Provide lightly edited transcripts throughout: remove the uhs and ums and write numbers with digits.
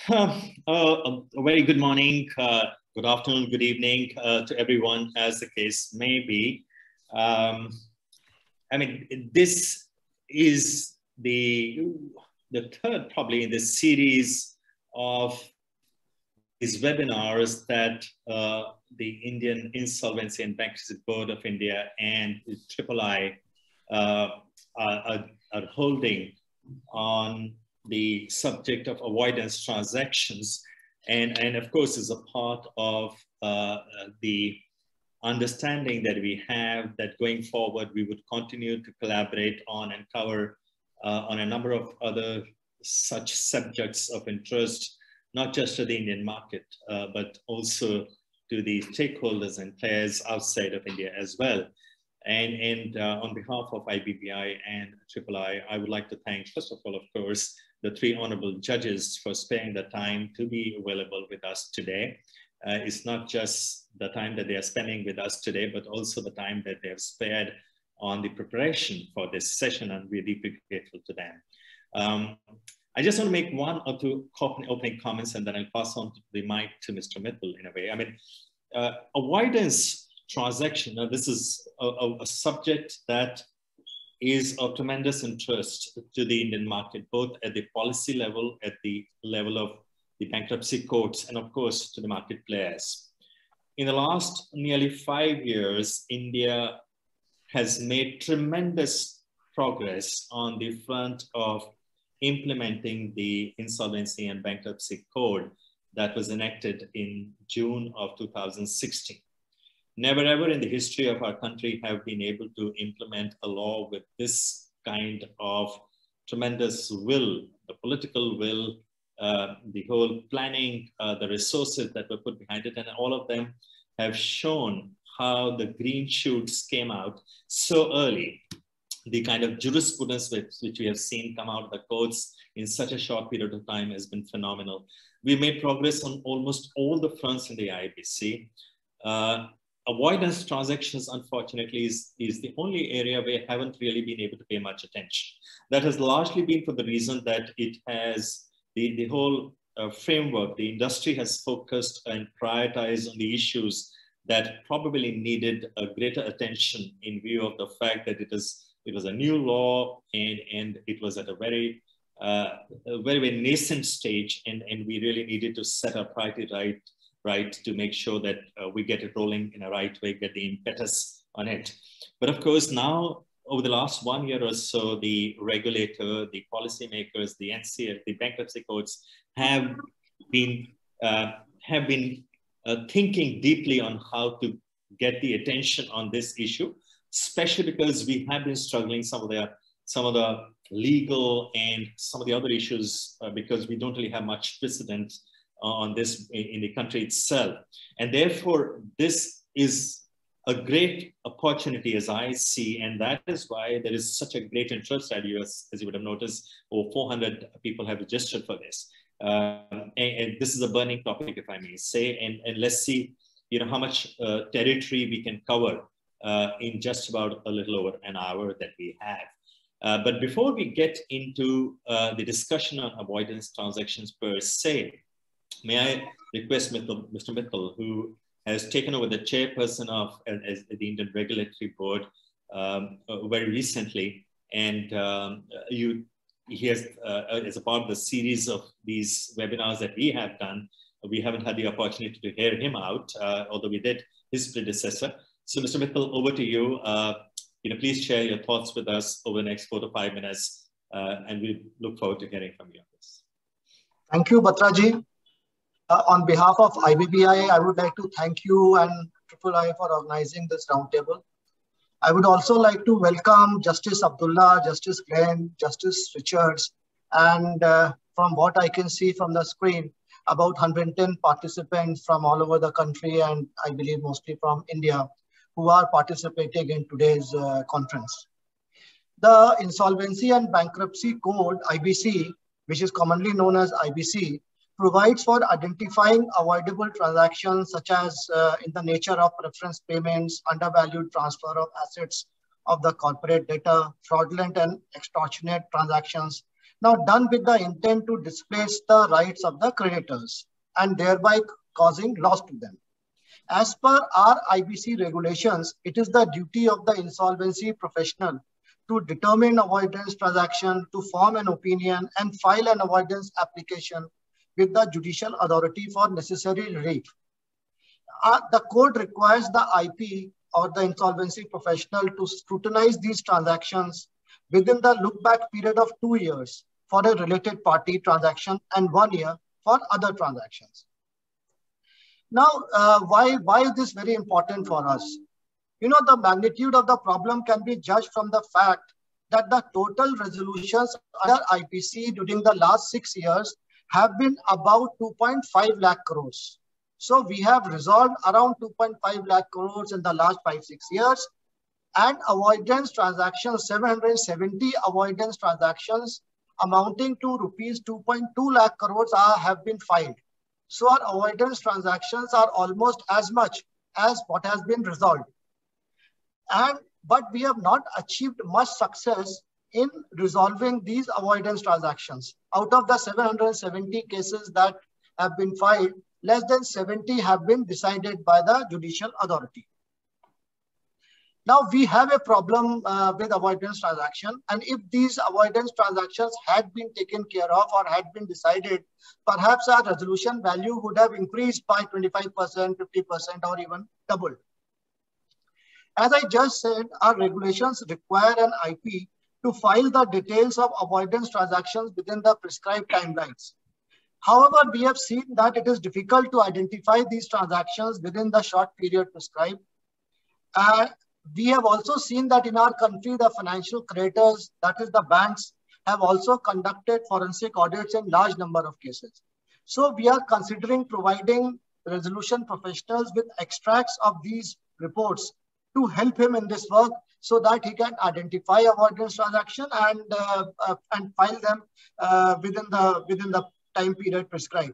A very good morning, good afternoon, good evening to everyone, as the case may be. This is the third, probably, in this series of these webinars that the Indian Insolvency and Bankruptcy Board of India and IBBI are holding on the subject of avoidance transactions, and of course is a part of the understanding that we have that going forward we would continue to collaborate on and cover on a number of other such subjects of interest, not just to the Indian market, but also to the stakeholders and players outside of India as well. And on behalf of IBBI and IBBI, I would like to thank, first of all, of course, the three honorable judges for sparing the time to be available with us today. It's not just the time that they are spending with us today, but also the time that they have spared on the preparation for this session, and we're deeply grateful to them. I just want to make one or two opening comments, and then I'll pass on the mic to Mr. Mital in a way. Avoidance transaction, now this is a subject that is of tremendous interest to the Indian market, both at the policy level, at the level of the bankruptcy courts, and of course to the market players. In the last nearly 5 years, India has made tremendous progress on the front of implementing the Insolvency and Bankruptcy Code that was enacted in June of 2016. Never ever in the history of our country have been able to implement a law with this kind of tremendous will, the political will, the whole planning, the resources that were put behind it, and all of them have shown how the green shoots came out so early. The kind of jurisprudence which we have seen come out of the courts in such a short period of time has been phenomenal. We made progress on almost all the fronts in the IBC. Avoidance transactions, unfortunately, is the only area where I haven't really been able to pay much attention. That has largely been for the reason that it has the whole framework, the industry has focused and prioritized on the issues that probably needed a greater attention in view of the fact that it was a new law and it was at a very nascent stage, and we really needed to set our priority right to make sure that we get it rolling in a right way, get the impetus on it. But of course, now over the last 1 year or so, the regulator, the policymakers, the NCF, the bankruptcy courts have been thinking deeply on how to get the attention on this issue, especially because we have been struggling some of the legal and some of the other issues because we don't really have much precedent on this in the country itself. And therefore, this is a great opportunity as I see, and that is why there is such a great interest at US, as you would have noticed. Over 400 people have registered for this. And this is a burning topic, if I may say, and let's see how much territory we can cover in just about a little over an hour that we have. But before we get into the discussion on avoidance transactions per se, may I request Mr. Mital, who has taken over the chairperson of the Indian Regulatory Board very recently, and he has, as a part of the series of these webinars that we have done, we haven't had the opportunity to hear him out, although we did his predecessor. So Mr. Mital, over to you. Please share your thoughts with us over the next 4 to 5 minutes, and we look forward to hearing from you on this. Thank you, Batra ji. On behalf of IBBI, I would like to thank you and III for organizing this roundtable. I would also like to welcome Justice Abdullah, Justice Glenn, Justice Richards, and from what I can see from the screen, about 110 participants from all over the country, and I believe mostly from India, who are participating in today's conference. The Insolvency and Bankruptcy Code, IBC, which is commonly known as IBC, provides for identifying avoidable transactions such as in the nature of preference payments, undervalued transfer of assets of the corporate debtor, fraudulent and extortionate transactions, Now done with the intent to displace the rights of the creditors and thereby causing loss to them. As per our IBC regulations, it is the duty of the insolvency professional to determine avoidance transaction, to form an opinion and file an avoidance application with the judicial authority for necessary relief. The code requires the IP or the insolvency professional to scrutinize these transactions within the look-back period of 2 years for a related party transaction and 1 year for other transactions. Now, why is this very important for us? You know, the magnitude of the problem can be judged from the fact that the total resolutions under IPC during the last 6 years have been about 2.5 lakh crores. So we have resolved around 2.5 lakh crores in the last 5-6 years, and avoidance transactions, 770 avoidance transactions amounting to rupees 2.2 lakh crores have been filed. So our avoidance transactions are almost as much as what has been resolved. But we have not achieved much success in resolving these avoidance transactions. Out of the 770 cases that have been filed, less than 70 have been decided by the judicial authority. Now we have a problem with avoidance transaction, and if these avoidance transactions had been taken care of or had been decided, perhaps our resolution value would have increased by 25%, 50%, or even doubled. As I just said, our regulations require an IP to file the details of avoidance transactions within the prescribed timelines. However, we have seen that it is difficult to identify these transactions within the short period prescribed. We have also seen that in our country, the financial creditors, that is the banks, have also conducted forensic audits in large number of cases. So we are considering providing resolution professionals with extracts of these reports to help him in this work so that he can identify avoidance transaction and file them within the time period prescribed.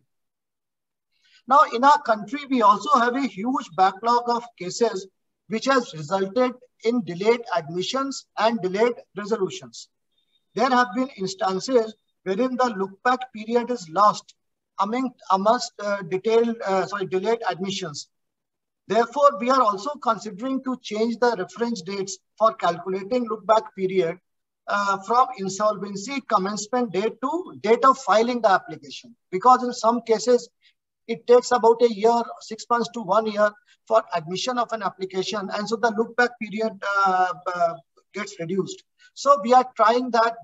Now, in our country, we also have a huge backlog of cases which has resulted in delayed admissions and delayed resolutions. There have been instances wherein the look-back period is lost amongst delayed admissions. Therefore, we are also considering to change the reference dates for calculating look-back period from insolvency commencement date to date of filing the application. Because in some cases, it takes about a year, 6 months to 1 year for admission of an application. And so the look-back period gets reduced. So we are trying that,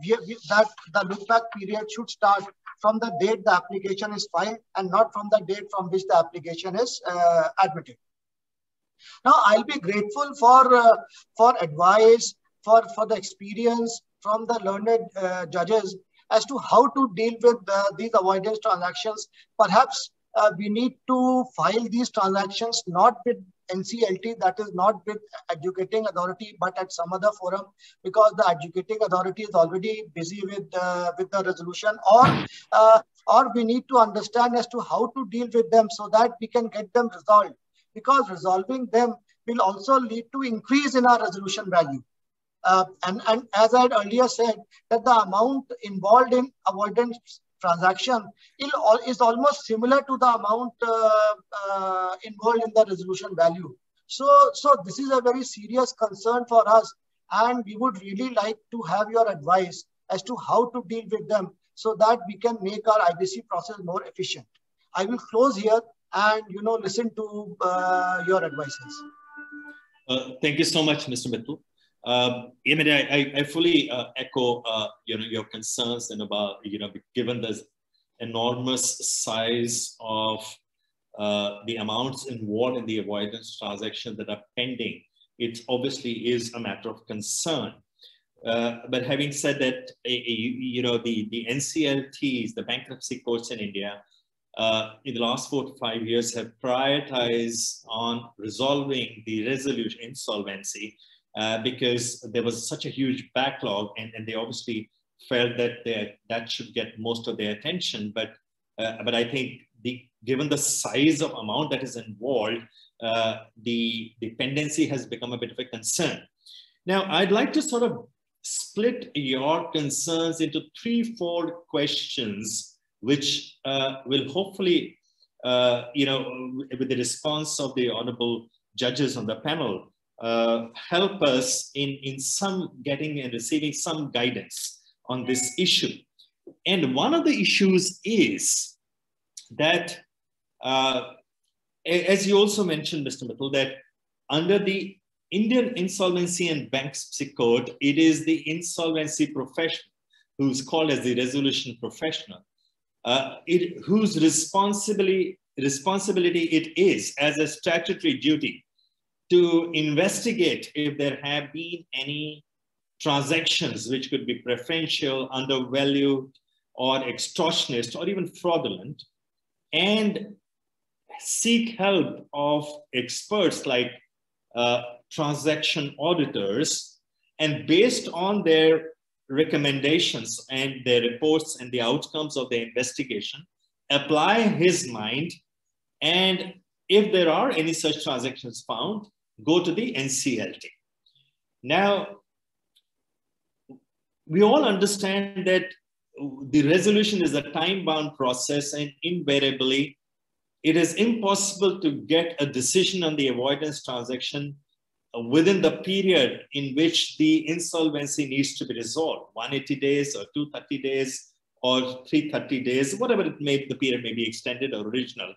that the look-back period should start from the date the application is filed and not from the date from which the application is admitted. Now, I'll be grateful for advice, for the experience from the learned judges as to how to deal with these avoidance transactions. Perhaps we need to file these transactions not with NCLT, that is not with adjudicating authority, but at some other forum, because the adjudicating authority is already busy with the resolution, or we need to understand as to how to deal with them so that we can get them resolved, because resolving them will also lead to increase in our resolution value. And as I had earlier said, that the amount involved in avoidance transaction is almost similar to the amount involved in the resolution value. So this is a very serious concern for us, and we would really like to have your advice as to how to deal with them so that we can make our IBC process more efficient. I will close here and listen to your advices. Thank you so much, Mr. Mital. I fully echo your concerns and about given the enormous size of the amounts involved in the avoidance transactions that are pending, it obviously is a matter of concern. But having said that, the NCLTs, the bankruptcy courts in India, in the last 4 to 5 years have prioritized on resolving the resolution insolvency. Because there was such a huge backlog, and they obviously felt that that should get most of their attention. But I think given the size of amount that is involved, the dependency has become a bit of a concern. Now, I'd like to sort of split your concerns into 3-4 questions, which will hopefully, with the response of the honorable judges on the panel, help us in some getting and receiving some guidance on this issue. And one of the issues is that, as you also mentioned, Mr. Mital, that under the Indian Insolvency and Bankruptcy Code, it is the insolvency professional who's called as the resolution professional, whose responsibility it is as a statutory duty to investigate if there have been any transactions which could be preferential, undervalued, or extortionist, or even fraudulent, and seek help of experts like transaction auditors, and based on their recommendations and their reports and the outcomes of the investigation, apply his mind, and if there are any such transactions found, go to the NCLT. Now, we all understand that the resolution is a time-bound process, and invariably, it is impossible to get a decision on the avoidance transaction within the period in which the insolvency needs to be resolved, 180 days or 230 days or 330 days, whatever it may, the period may be extended or original.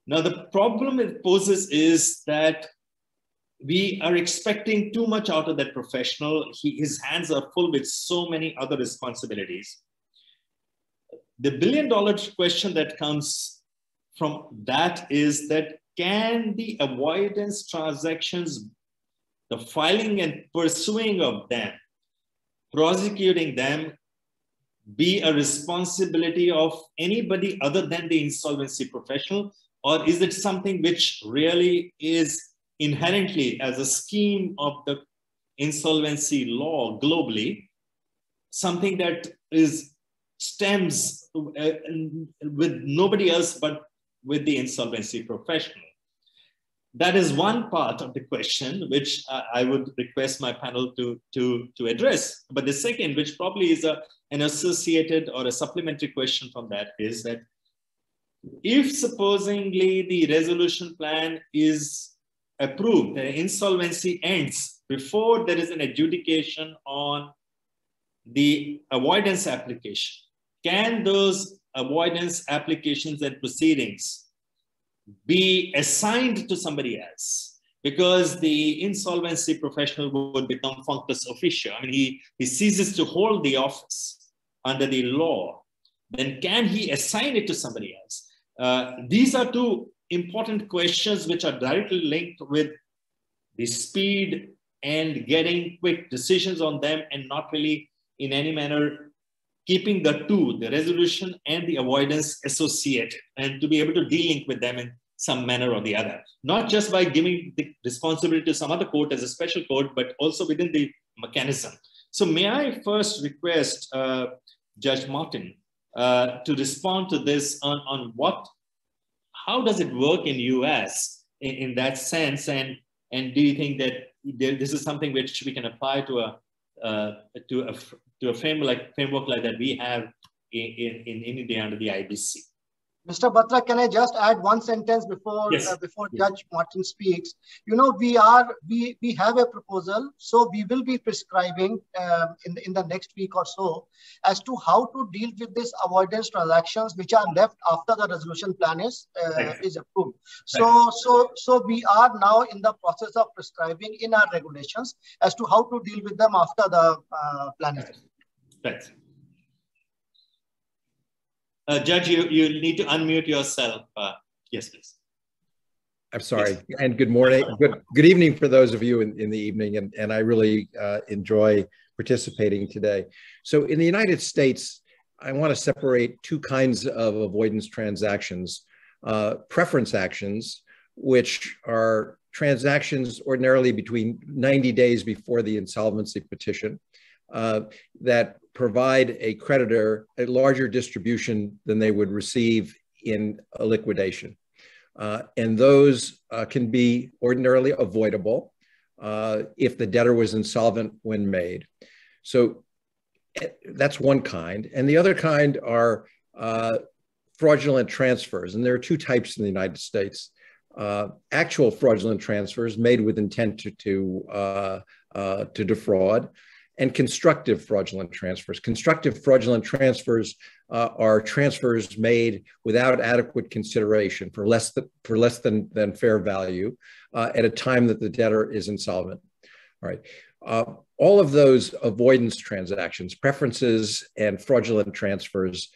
Now, the problem it poses is that we are expecting too much out of that professional. His hands are full with so many other responsibilities. The billion-dollar question that comes from that is that, can the avoidance transactions, the filing and pursuing of them, prosecuting them, be a responsibility of anybody other than the insolvency professional? Or is it something which really is inherently, as a scheme of the insolvency law globally, something that stems with nobody else but with the insolvency professional? That is one part of the question which I would request my panel to address. But the second, which probably is an associated or a supplementary question from that, is that if supposingly the resolution plan is approved, the insolvency ends before there is an adjudication on the avoidance application, can those avoidance applications and proceedings be assigned to somebody else? Because the insolvency professional would become functus officio. I mean, he ceases to hold the office under the law. Then can he assign it to somebody else? These are two important questions which are directly linked with the speed and getting quick decisions on them, and not really in any manner keeping the two, the resolution and the avoidance, associated, and to be able to de-link with them in some manner or the other. Not just by giving the responsibility to some other court as a special court, but also within the mechanism. So may I first request Judge Martin to respond to this on how does it work in US in that sense? And do you think that this is something which we can apply to a framework like that we have in India under the IBC? Mr. Batra, can I just add one sentence before Yes. Before Judge Martin speaks? You know, we have a proposal, so we will be prescribing in the next week or so as to how to deal with this avoidance transactions which are left after the resolution plan is approved. So we are now in the process of prescribing in our regulations as to how to deal with them after the plan is approved. Right. Judge, you need to unmute yourself. Yes, please. I'm sorry, Yes. And good morning, good evening for those of you in the evening, and I really enjoy participating today. So in the United States, I want to separate two kinds of avoidance transactions. Preference actions, which are transactions ordinarily between 90 days before the insolvency petition, that provide a creditor a larger distribution than they would receive in a liquidation. And those can be ordinarily avoidable. if the debtor was insolvent when made. So that's one kind. And the other kind are fraudulent transfers. And there are two types in the United States. Actual fraudulent transfers made with intent to defraud, and constructive fraudulent transfers. Constructive fraudulent transfers are transfers made without adequate consideration for less than fair value at a time that the debtor is insolvent. All right. All of those avoidance transactions, preferences, and fraudulent transfers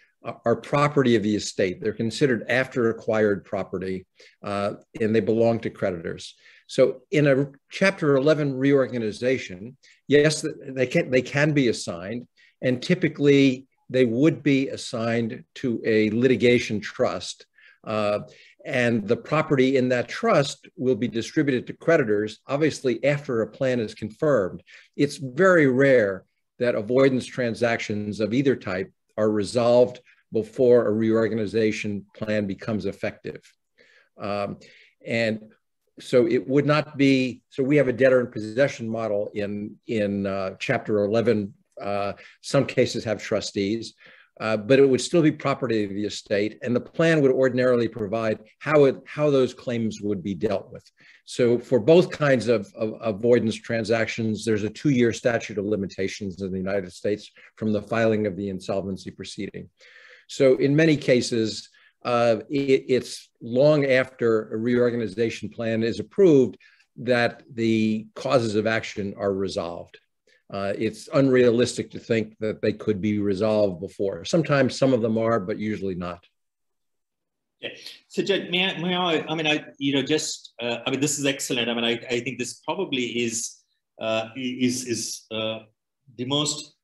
are property of the estate. They're considered after acquired property, and they belong to creditors. So in a Chapter 11 reorganization, yes, they can be assigned, and typically they would be assigned to a litigation trust, and the property in that trust will be distributed to creditors, obviously after a plan is confirmed. It's very rare that avoidance transactions of either type are resolved before a reorganization plan becomes effective. And so it would not be, so we have a debtor in possession model in Chapter 11. Some cases have trustees, but it would still be property of the estate, and the plan would ordinarily provide how those claims would be dealt with. So for both kinds of avoidance transactions, there's a 2-year statute of limitations in the United States from the filing of the insolvency proceeding. So in many cases, it's long after a reorganization plan is approved that the causes of action are resolved. It's unrealistic to think that they could be resolved before. Sometimes some of them are, but usually not. Yeah. So, Judge, may I this is excellent. I mean, I think this probably is the most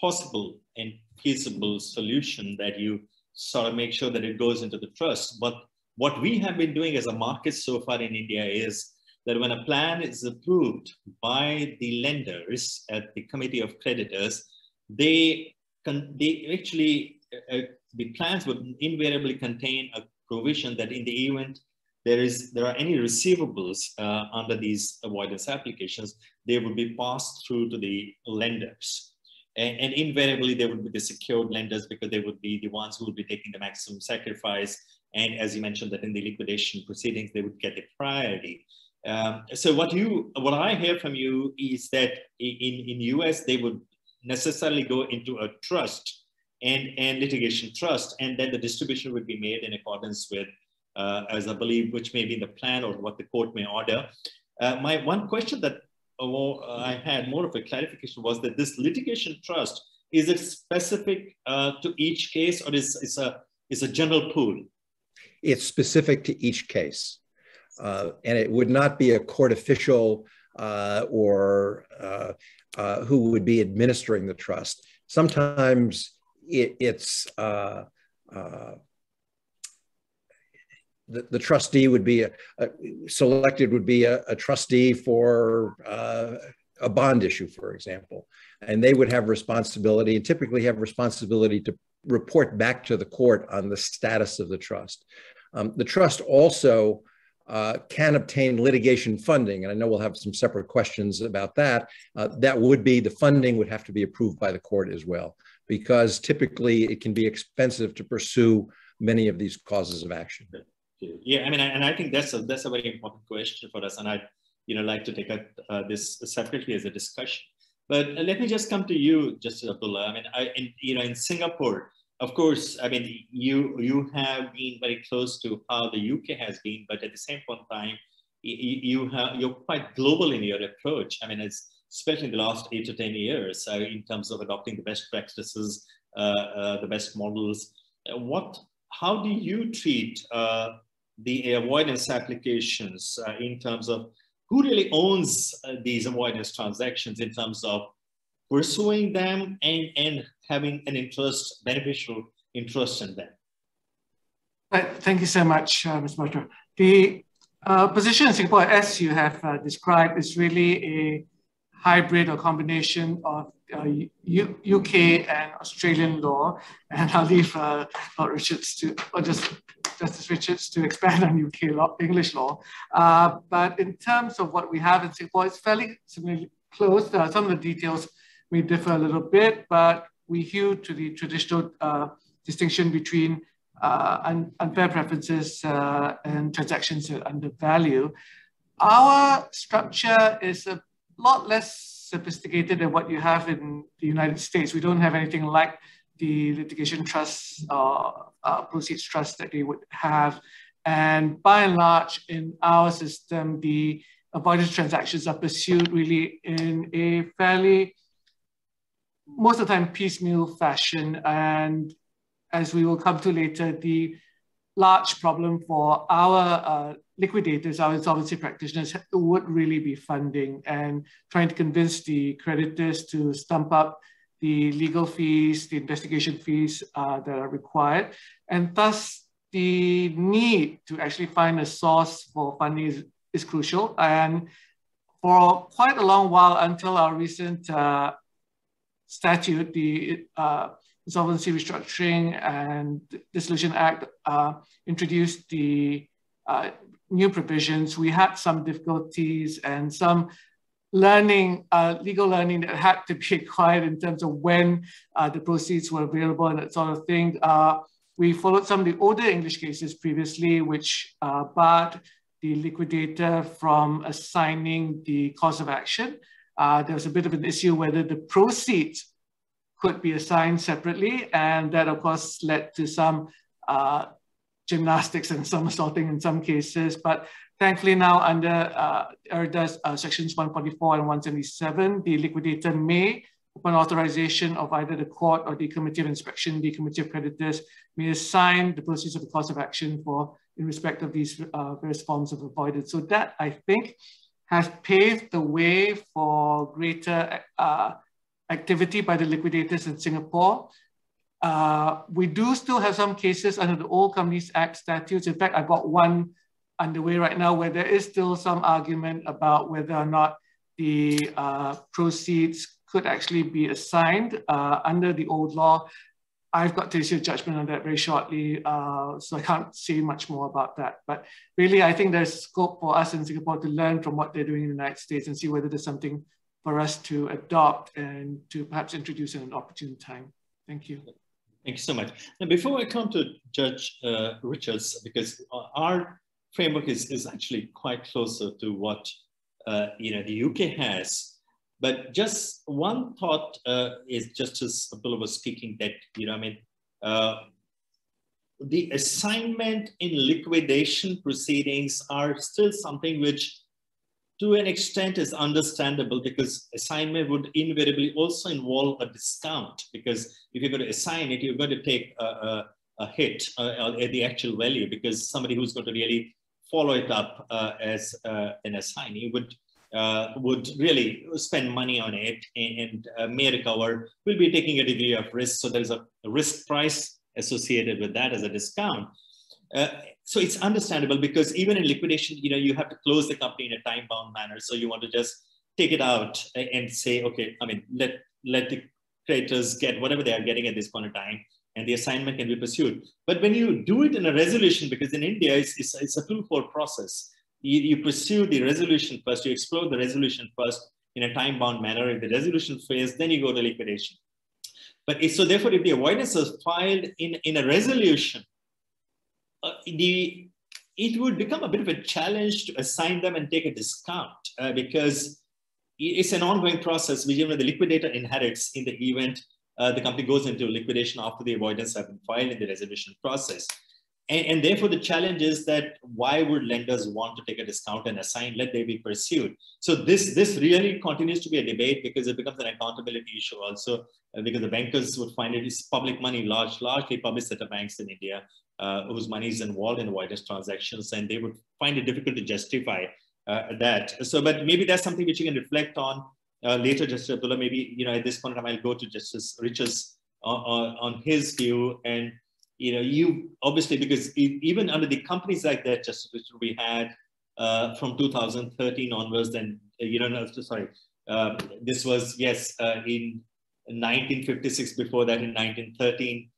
possible and feasible solution, that you sort of make sure that it goes into the trust. But what we have been doing as a market so far in India is that when a plan is approved by the lenders at the Committee of Creditors, the plans would invariably contain a provision that in the event there are any receivables under these avoidance applications, they would be passed through to the lenders. And invariably, they would be the secured lenders, because they would be the ones who would be taking the maximum sacrifice. And as you mentioned, that in the liquidation proceedings, they would get a priority. So what I hear from you is that in US, they would necessarily go into a trust and litigation trust, and then the distribution would be made in accordance with, as I believe, which may be in the plan or what the court may order. My one question that I had more of a clarification was that this litigation trust, is it specific to each case, or is a general pool? It's specific to each case. And it would not be a court official or who would be administering the trust. Sometimes the trustee would be selected would be a trustee for a bond issue, for example, and they would have responsibility, and typically have responsibility to report back to the court on the status of the trust. The trust also can obtain litigation funding, and I know we'll have some separate questions about that. That would be, the funding would have to be approved by the court as well, because typically it can be expensive to pursue many of these causes of action. Yeah, I mean, and I think that's a very important question for us, and I'd like to take this separately as a discussion. But let me just come to you, Justice Abdullah. I mean, in Singapore, of course, I mean, you have been very close to how the UK has been, but at the same point in time, you're quite global in your approach. I mean, especially in the last 8 to 10 years, in terms of adopting the best practices, the best models. How do you treat the avoidance applications in terms of who really owns these avoidance transactions, in terms of pursuing them and having an beneficial interest in them? Thank you so much, Ms. Batra. The position in Singapore, as you have described, is really a hybrid or combination of UK and Australian law. And I'll leave Lord Richards to just Justice Richards to expand on UK law, English law. But in terms of what we have in Singapore, it's fairly similarly close. Some of the details may differ a little bit, but we hew to the traditional distinction between unfair preferences and transactions under value. Our structure is a lot less sophisticated than what you have in the United States. We don't have anything like the litigation trusts or proceeds trusts that they would have. And by and large, in our system, the avoidance transactions are pursued really in a fairly, most of the time, piecemeal fashion. And as we will come to later, the large problem for our liquidators, our insolvency practitioners, would really be funding and trying to convince the creditors to stump up the legal fees, the investigation fees that are required. And thus, the need to actually find a source for funding is crucial. And for quite a long while, until our recent statute, the Insolvency Restructuring and Dissolution Act introduced the new provisions, we had some difficulties and some learning, legal learning that had to be acquired in terms of when the proceeds were available and that sort of thing. We followed some of the older English cases previously, which barred the liquidator from assigning the cause of action. There was a bit of an issue whether the proceeds could be assigned separately, and that of course led to some gymnastics and somersaulting in some cases. But thankfully now under ERDA's sections 144 and 177, the liquidator may, upon authorization of either the court or the Committee of Inspection, the Committee of Creditors, may assign the proceeds of the cause of action for in respect of these various forms of avoidance. So that, I think, has paved the way for greater activity by the liquidators in Singapore. We do still have some cases under the old Companies Act statutes. In fact, I've got one underway right now where there is still some argument about whether or not the proceeds could actually be assigned under the old law. I've got to issue a judgment on that very shortly, so I can't say much more about that. But really, I think there's scope for us in Singapore to learn from what they're doing in the United States and see whether there's something for us to adopt and to perhaps introduce in an opportune time. Thank you. Thank you so much. Now, before I come to Judge Richards, because our framework is actually quite closer to what the UK has. But just one thought is, just as Abdullah was speaking, that, the assignment in liquidation proceedings are still something which to an extent is understandable, because assignment would invariably also involve a discount, because if you're going to assign it, you're going to take a hit at the actual value, because somebody who's going to really follow it up as an assignee would really spend money on it and may recover, will be taking a degree of risk. So there's a risk price associated with that as a discount. So it's understandable, because even in liquidation, you have to close the company in a time-bound manner. So you want to just take it out and say, okay, let the creditors get whatever they are getting at this point in time, and the assignment can be pursued. But when you do it in a resolution, because in India, it's a 2-4 process. You pursue the resolution first, you explore the resolution first in a time-bound manner. If the resolution fails, then you go to liquidation. But so therefore, if the avoidance is filed in a resolution, it would become a bit of a challenge to assign them and take a discount, because it's an ongoing process, which even the liquidator inherits in the event the company goes into liquidation after the avoidance have been filed in the resolution process. And therefore, the challenge is that why would lenders want to take a discount and assign, let they be pursued? So this really continues to be a debate, because it becomes an accountability issue also, because the bankers would find it is public money, largely public sector banks in India, whose money is involved in avoidance transactions, and they would find it difficult to justify that. So, but maybe that's something which you can reflect on later, Justice Abdullah. Maybe, at this point in time, I'll go to Justice Richards on his view. And you obviously, because even under the companies like that, Justice Richards, we had from 2013 onwards, then, this was, yes, in 1956, before that in 1913,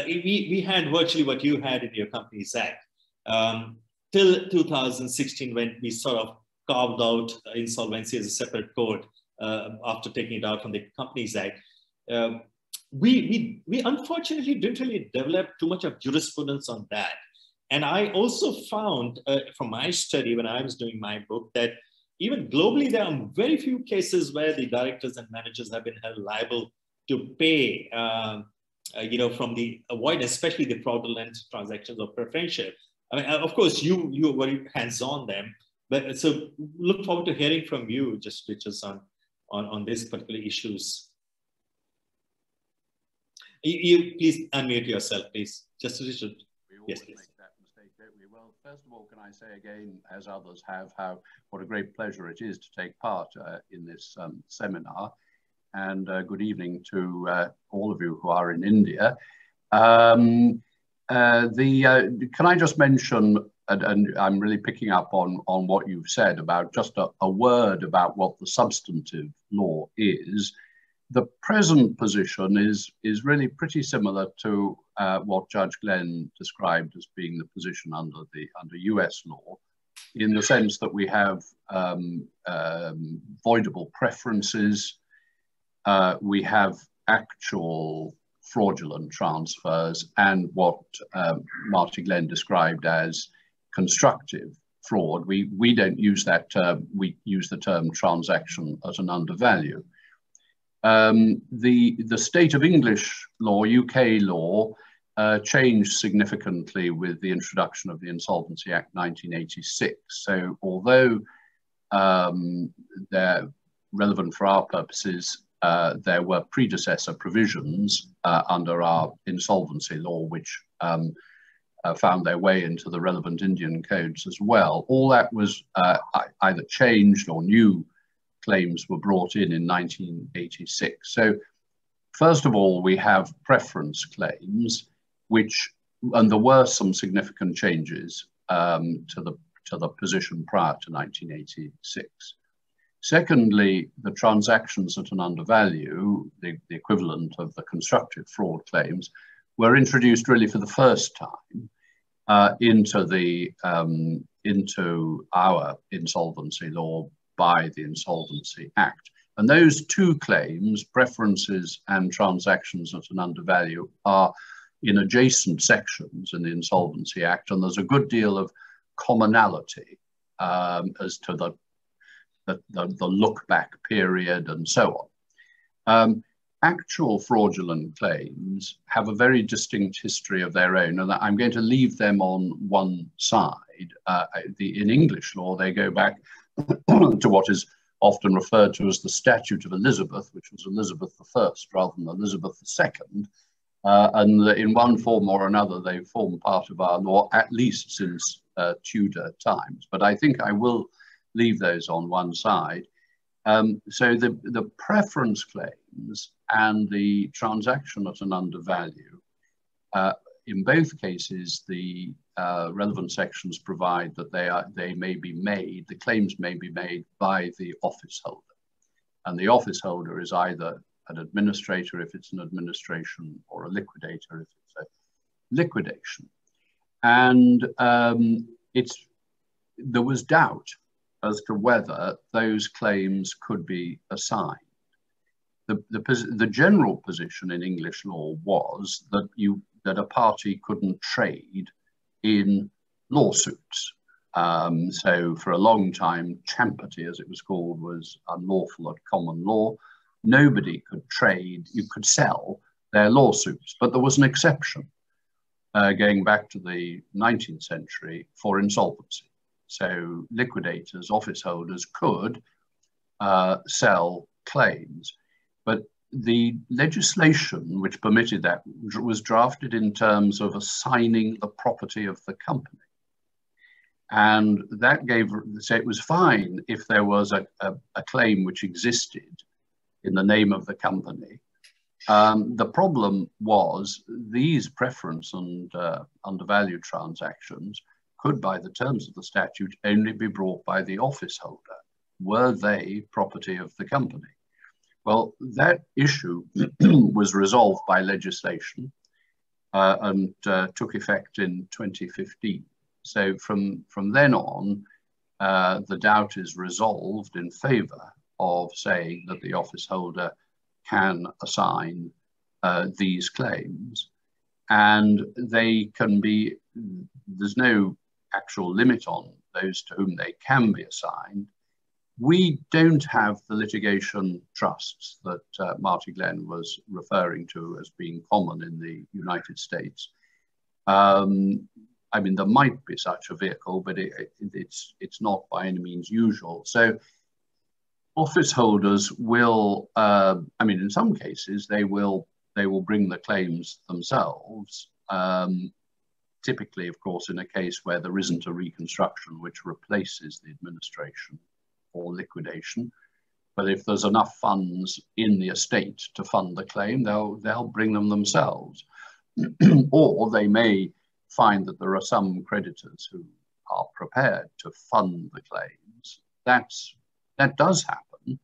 we had virtually what you had in your Companies Act. till 2016, when we sort of carved out insolvency as a separate code after taking it out from the Companies Act. We unfortunately didn't really develop too much of jurisprudence on that. And I also found from my study when I was doing my book that even globally, there are very few cases where the directors and managers have been held liable to pay, from the avoid, especially the fraudulent transactions or preferential. I mean, of course, you were very hands-on them, but so look forward to hearing from you, just Richards, on these particular issues. You please unmute yourself, please. Just Richard. We always make that mistake, don't we? Well, first of all, can I say again, as others have, what a great pleasure it is to take part in this seminar. And good evening to all of you who are in India. Can I just mention, and I'm really picking up on what you've said about just a word about what the substantive law is. The present position is really pretty similar to what Judge Glenn described as being the position under US law, in the sense that we have voidable preferences, we have actual fraudulent transfers, and what Marty Glenn described as constructive fraud. We don't use that term, we use the term transaction at an undervalue. The state of English law, UK law, changed significantly with the introduction of the Insolvency Act 1986. So although they're relevant for our purposes, there were predecessor provisions under our insolvency law which found their way into the relevant Indian codes as well. All that was either changed or new claims were brought in 1986. So first of all, we have preference claims, and there were some significant changes to the position prior to 1986. Secondly, the transactions at an undervalue, the equivalent of the constructive fraud claims, were introduced really for the first time into our insolvency law by the Insolvency Act. And those two claims, preferences and transactions at an undervalue, are in adjacent sections in the Insolvency Act, and there's a good deal of commonality as to the look-back period and so on. Actual fraudulent claims have a very distinct history of their own, and I'm going to leave them on one side. In English law, they go back to what is often referred to as the Statute of Elizabeth, which was Elizabeth I rather than Elizabeth II. And in one form or another, they form part of our law, at least since Tudor times. But I think I will leave those on one side. So the preference claims and the transaction at an undervalue, in both cases, the relevant sections provide that they may be made, the claims may be made by the office holder. And the office holder is either an administrator if it's an administration, or a liquidator if it's a liquidation. And there was doubt as to whether those claims could be assigned. The general position in English law was that a party couldn't trade in lawsuits. So for a long time, champerty, as it was called, was unlawful at common law. Nobody could trade, you could sell their lawsuits, but there was an exception going back to the 19th century for insolvency. So liquidators, office holders could sell claims, but the legislation which permitted that was drafted in terms of assigning the property of the company. And that so it was fine if there was a claim which existed in the name of the company. The problem was these preference and undervalue transactions could, by the terms of the statute, only be brought by the office holder. Were they property of the company? Well, that issue was resolved by legislation and took effect in 2015. So from then on, the doubt is resolved in favor of saying that the office holder can assign these claims, and they can be, there's no actual limit on those to whom they can be assigned. We don't have the litigation trusts that Marty Glenn was referring to as being common in the United States. I mean, there might be such a vehicle, but it's not by any means usual. So office holders will, I mean, in some cases, they will bring the claims themselves. Typically, of course, in a case where there isn't a reconstruction which replaces the administration or liquidation. But if there's enough funds in the estate to fund the claim, they'll bring them themselves. Or they may find that there are some creditors who are prepared to fund the claims. That does happen,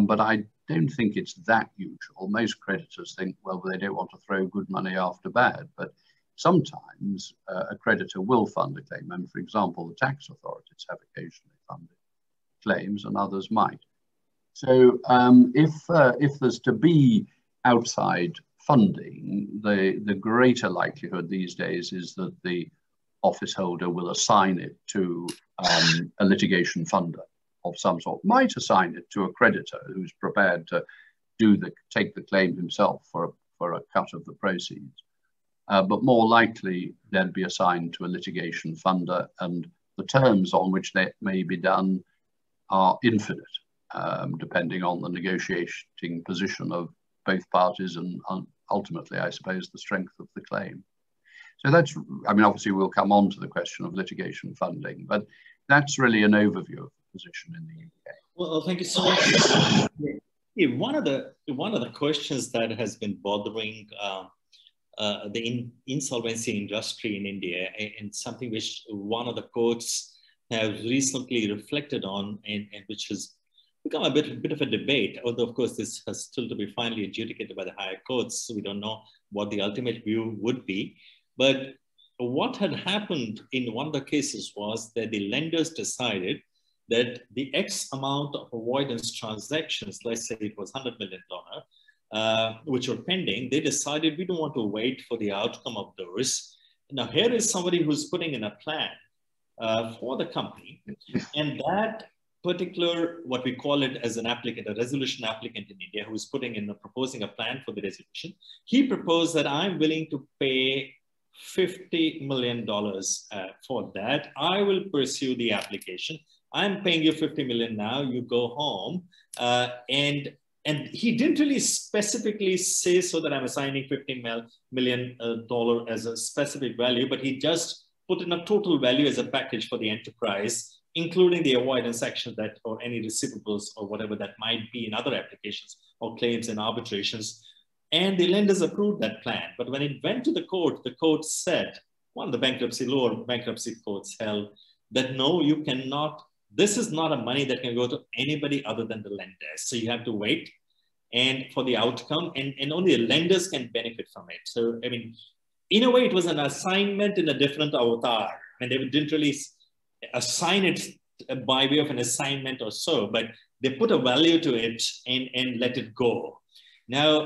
but I don't think it's that usual. Most creditors think, well, they don't want to throw good money after bad, but sometimes a creditor will fund a claim. And for example, the tax authorities have occasionally funded claims and others might. So if there's to be outside funding, the greater likelihood these days is that the office holder will assign it to a litigation funder of some sort. Might assign it to a creditor who's prepared to take the claim himself for a cut of the proceeds. But more likely they'd be assigned to a litigation funder, and the terms on which that may be done are infinite, depending on the negotiating position of both parties and ultimately, I suppose, the strength of the claim. So that's, I mean, obviously we'll come on to the question of litigation funding, but that's really an overview of the position in the UK. Well, thank you so much. Yeah, one of the questions that has been bothering the insolvency industry in India, and something which one of the courts have recently reflected on, and which has become a bit of a debate, although of course this has still to be finally adjudicated by the higher courts, so we don't know what the ultimate view would be. But what had happened in one of the cases was that the lenders decided that the X amount of avoidance transactions, let's say it was $100 million, which were pending, they decided we don't want to wait for the outcome of those. Now here is somebody who's putting in a plan for the company, and that particular, what we call it as an applicant, a resolution applicant in India, who is proposing a plan for the resolution, he proposed that I'm willing to pay $50 million for that. I will pursue the application. I'm paying you $50 million now, you go home. And he didn't really specifically say so that I'm assigning $50 million as a specific value, but he just put in a total value as a package for the enterprise, including the avoidance action that, or any receivables or whatever that might be in other applications or claims and arbitrations. And the lenders approved that plan. But when it went to the court said, one of the lower bankruptcy courts held that no, you cannot, this is not a money that can go to anybody other than the lenders. So you have to wait and for the outcome, and only the lenders can benefit from it. So, I mean, in a way, it was an assignment in a different avatar. And they didn't really assign it by way of an assignment or so, but they put a value to it and let it go. Now,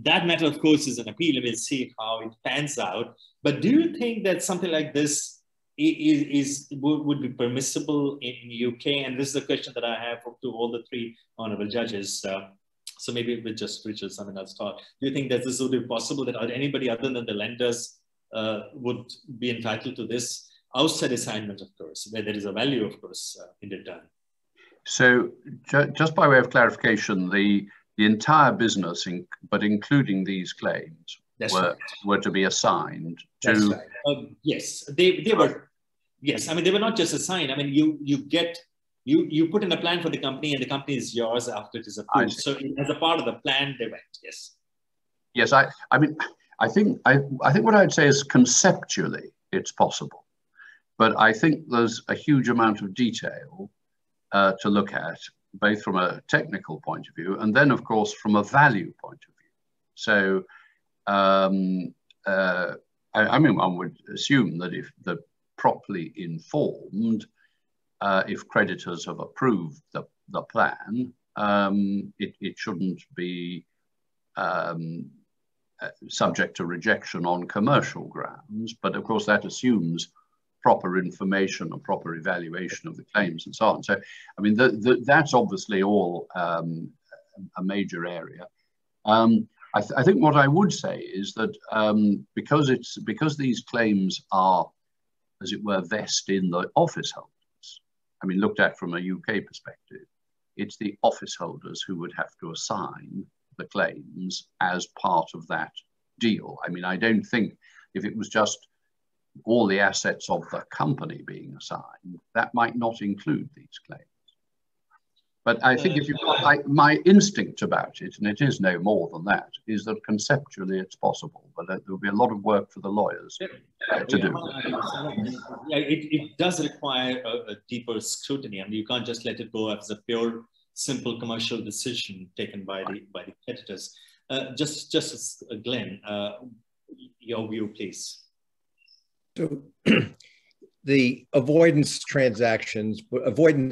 that matter, of course, is an appeal. We'll see how it pans out. But do you think that something like this would be permissible in the UK? And this is a question that I have to all the three honorable judges. So maybe with just Richard, something I'll start. Do you think that this would be possible, that anybody other than the lenders would be entitled to this outside assignment, of course, where there is a value, of course, in return? So just by way of clarification, the entire business, but including these claims, were to be assigned to... That's right. Yes, they were. Yes, I mean, they were not just assigned. I mean, you put in a plan for the company, and the company is yours after it is approved. So as a part of the plan, they went. Yes. Yes, I mean, I think what I'd say is conceptually it's possible, but I think there's a huge amount of detail to look at, both from a technical point of view and then, of course, from a value point of view. So, I mean, one would assume that if the properly informed. If creditors have approved the plan, it shouldn't be subject to rejection on commercial grounds. But of course, that assumes proper information and proper evaluation of the claims and so on. So, I mean, that's obviously all a major area. I think what I would say is that because these claims are, as it were, vested in the office holders. I mean, looked at from a UK perspective, it's the office holders who would have to assign the claims as part of that deal. I mean, I don't think if it was just all the assets of the company being assigned, that might not include these claims. But I think if you've got my instinct about it, and it is no more than that, is that conceptually it's possible, but there will be a lot of work for the lawyers to do. Yeah, it does require a deeper scrutiny. I mean, you can't just let it go as a pure, simple commercial decision taken by the creditors. Justice Glenn, your view, please. So the avoidance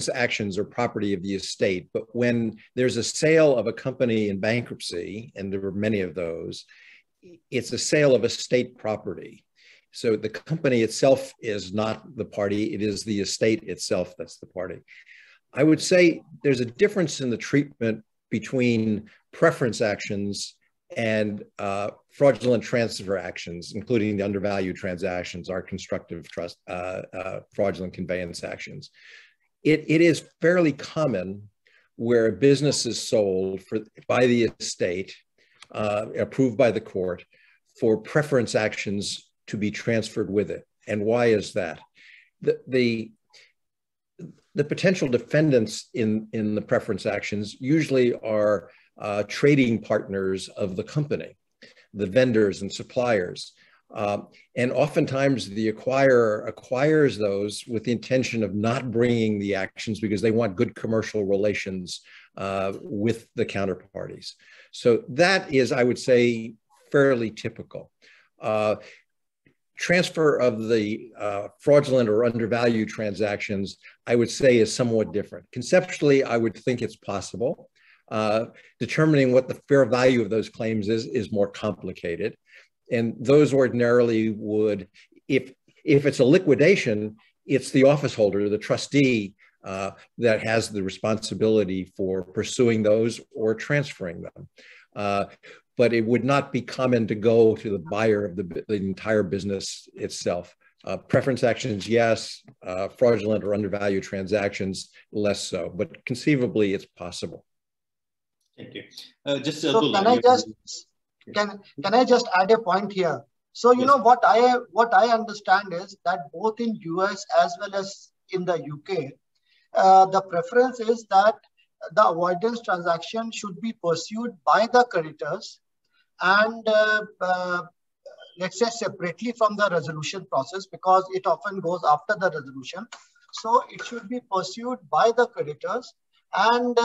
actions are property of the estate, but when there's a sale of a company in bankruptcy, and there were many of those, it's a sale of estate property. So the company itself is not the party, it is the estate itself that's the party. I would say there's a difference in the treatment between preference actions and fraudulent transfer actions, including the undervalued transactions, our constructive trust, fraudulent conveyance actions. It is fairly common where a business is sold by the estate, approved by the court, for preference actions to be transferred with it. And why is that? The potential defendants in the preference actions usually are trading partners of the company, the vendors and suppliers. And oftentimes the acquirer acquires those with the intention of not bringing the actions because they want good commercial relations with the counterparties. So that is, I would say, fairly typical. Transfer of the fraudulent or undervalued transactions, I would say, is somewhat different. Conceptually, I would think it's possible. Determining what the fair value of those claims is more complicated. And those ordinarily would, if it's a liquidation, it's the office holder, the trustee, that has the responsibility for pursuing those or transferring them. But it would not be common to go to the buyer of the entire business itself. Preference actions, yes. Fraudulent or undervalued transactions, less so. But conceivably, it's possible. Thank you. So can I just add a point here? So you know what I understand is that both in US as well as in the UK, the preference is that the avoidance transaction should be pursued by the creditors and let's say separately from the resolution process, because it often goes after the resolution. So it should be pursued by the creditors, and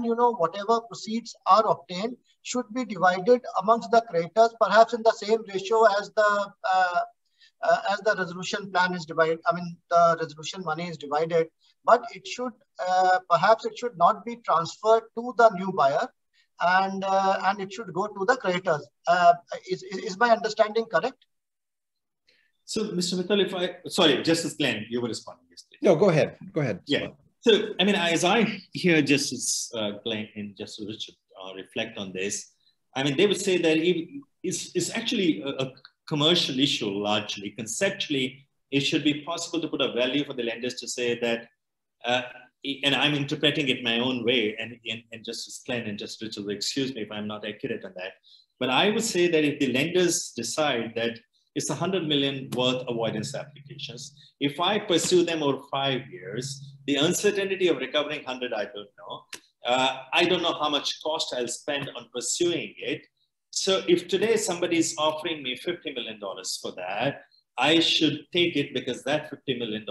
you know, whatever proceeds are obtained should be divided amongst the creditors, perhaps in the same ratio as the resolution plan is divided. I mean, the resolution money is divided, but it should perhaps it should not be transferred to the new buyer, and it should go to the creditors. Is my understanding correct? So, Mr. Mital, sorry, Justice Glenn, you were responding. Yes, please. No, go ahead. Go ahead. Yeah. So, I mean, as I hear Justice Glenn and Justice Richard reflect on this, I mean, they would say that it's actually a commercial issue largely. Conceptually, it should be possible to put a value for the lenders to say that, and I'm interpreting it my own way, and Justice Glenn and Justice Richard will excuse me if I'm not accurate on that. But I would say that if the lenders decide that it's 100 million worth avoidance applications, if I pursue them over 5 years, the uncertainty of recovering 100, I don't know. I don't know how much cost I'll spend on pursuing it. So if today somebody is offering me $50 million for that, I should take it, because that $50 million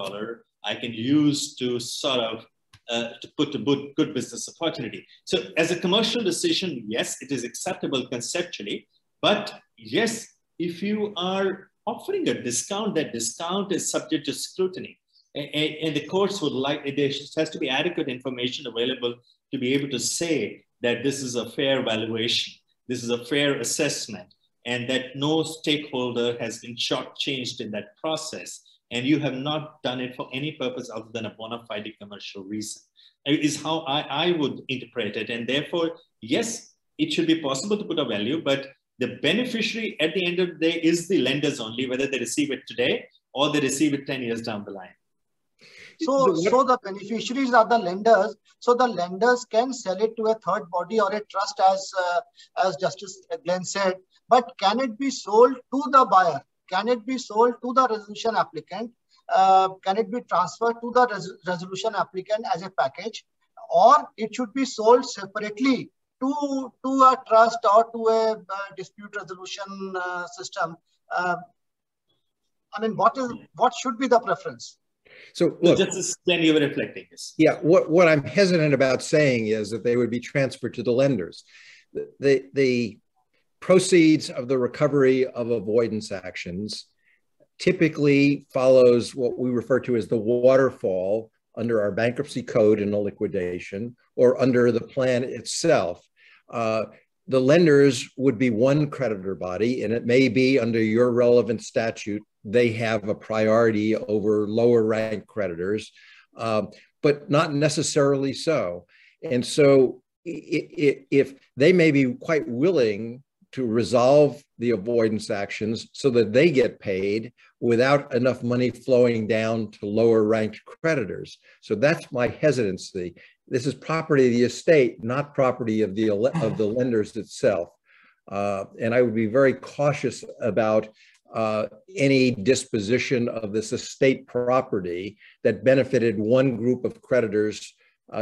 I can use to sort of to put a good business opportunity. So as a commercial decision, yes, it is acceptable conceptually, but yes, if you are offering a discount, that discount is subject to scrutiny. And the courts would like, there has to be adequate information available to be able to say that this is a fair valuation, this is a fair assessment, and that no stakeholder has been shortchanged in that process. And you have not done it for any purpose other than a bona fide commercial reason, is how I would interpret it. And therefore, yes, it should be possible to put a value, but the beneficiary at the end of the day is the lenders only, whether they receive it today or they receive it 10 years down the line. So the beneficiaries are the lenders. So the lenders can sell it to a third body or a trust, as Justice Glenn said. But can it be sold to the buyer? Can it be sold to the resolution applicant? Can it be transferred to the resolution applicant as a package? Or it should be sold separately to a trust or to a dispute resolution system? I mean, what should be the preference? So look, Justice Glenn, you were reflecting this. Yeah, what I'm hesitant about saying is that they would be transferred to the lenders. The proceeds of the recovery of avoidance actions typically follows what we refer to as the waterfall under our bankruptcy code in a liquidation or under the plan itself. The lenders would be one creditor body, and it may be under your relevant statute, they have a priority over lower ranked creditors, but not necessarily so. And so if they may be quite willing to resolve the avoidance actions so that they get paid without enough money flowing down to lower ranked creditors. So that's my hesitancy. This is property of the estate, not property of the lenders itself. And I would be very cautious about any disposition of this estate property that benefited one group of creditors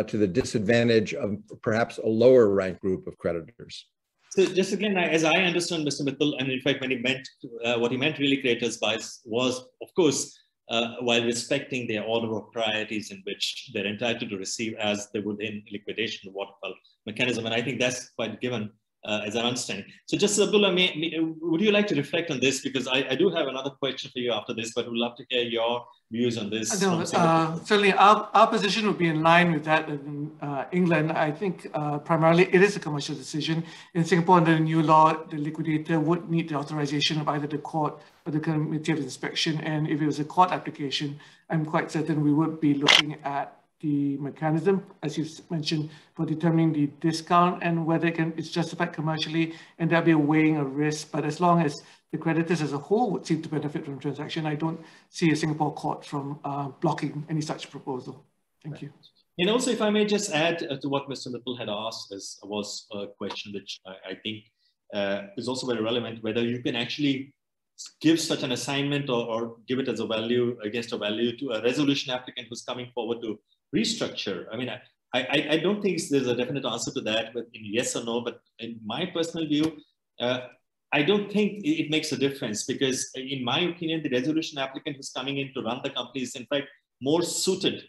to the disadvantage of perhaps a lower ranked group of creditors. So just again, as I understand Mr. Mital, and in fact, when he meant, what he meant really creditors bias was, of course, while respecting their order of priorities in which they're entitled to receive as they would in liquidation waterfall mechanism. And I think that's quite given as an understanding. So just Abdullah, would you like to reflect on this? Because I do have another question for you after this, but we'd love to hear your views on this. No, certainly our position would be in line with that in England. I think primarily it is a commercial decision. In Singapore, under the new law, the liquidator would need the authorization of either the court or the Committee of Inspection. And if it was a court application, I'm quite certain we would be looking at the mechanism, as you mentioned, for determining the discount and whether it's justified commercially, and there'll be a weighing of risk. But as long as the creditors as a whole would seem to benefit from the transaction, I don't see a Singapore court from blocking any such proposal. Thank you. And also, if I may just add to what Mr. Mital had asked, was a question which I think is also very relevant, whether you can actually give such an assignment or give it as a value against a value to a resolution applicant who's coming forward to restructure. I mean, I don't think there's a definite answer to that, but in yes or no, but in my personal view, I don't think it makes a difference, because in my opinion, the resolution applicant who's coming in to run the company is in fact more suited,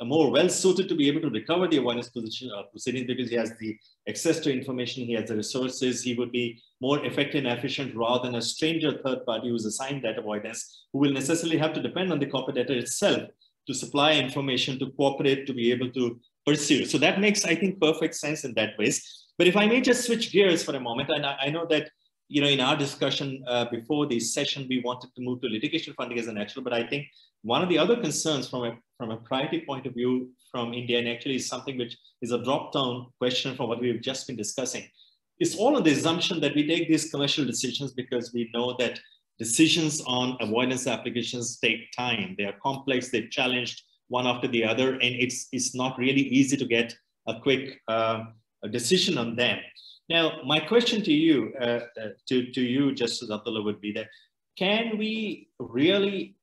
more well suited to be able to recover the avoidance proceedings, because he has the access to information, he has the resources, he would be more effective and efficient rather than a stranger third party who's assigned that avoidance, who will necessarily have to depend on the corporate debtor itself to supply information, to cooperate, to be able to pursue. So that makes, I think, perfect sense in that ways. But if I may just switch gears for a moment, and I know that, you know, in our discussion before this session, we wanted to move to litigation funding as a natural, but I think one of the other concerns from a priority point of view from India, and actually is something which is a drop-down question from what we've just been discussing, is all on the assumption that we take these commercial decisions because we know that decisions on avoidance applications take time. They are complex, they're challenged one after the other, and it's not really easy to get a quick decision on them. Now, my question to you, Justice Abdullah, would be that, can we really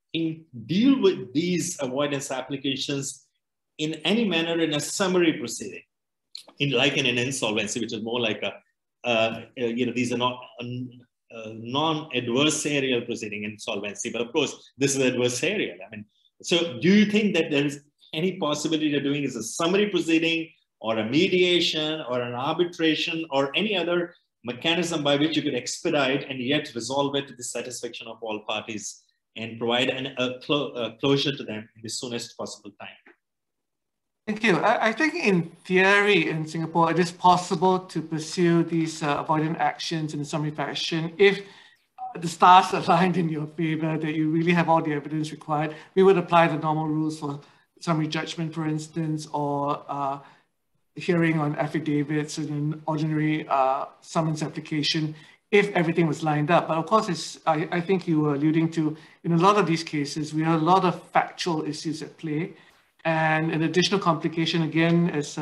deal with these avoidance applications in any manner in a summary proceeding, like in an insolvency, which is more like these are not non-adversarial proceeding insolvency, but of course, this is adversarial. I mean, so do you think that there is any possibility of doing is a summary proceeding or a mediation or an arbitration or any other mechanism by which you could expedite and yet resolve it to the satisfaction of all parties and provide a closure to them in the soonest possible time? Thank you. I think in theory in Singapore, it is possible to pursue these avoidant actions in a summary fashion if the stars aligned in your favor, that you really have all the evidence required. We would apply the normal rules for summary judgment, for instance, or hearing on affidavits in an ordinary summons application if everything was lined up. But of course, I think you were alluding to, in a lot of these cases, we have a lot of factual issues at play. And an additional complication, again, as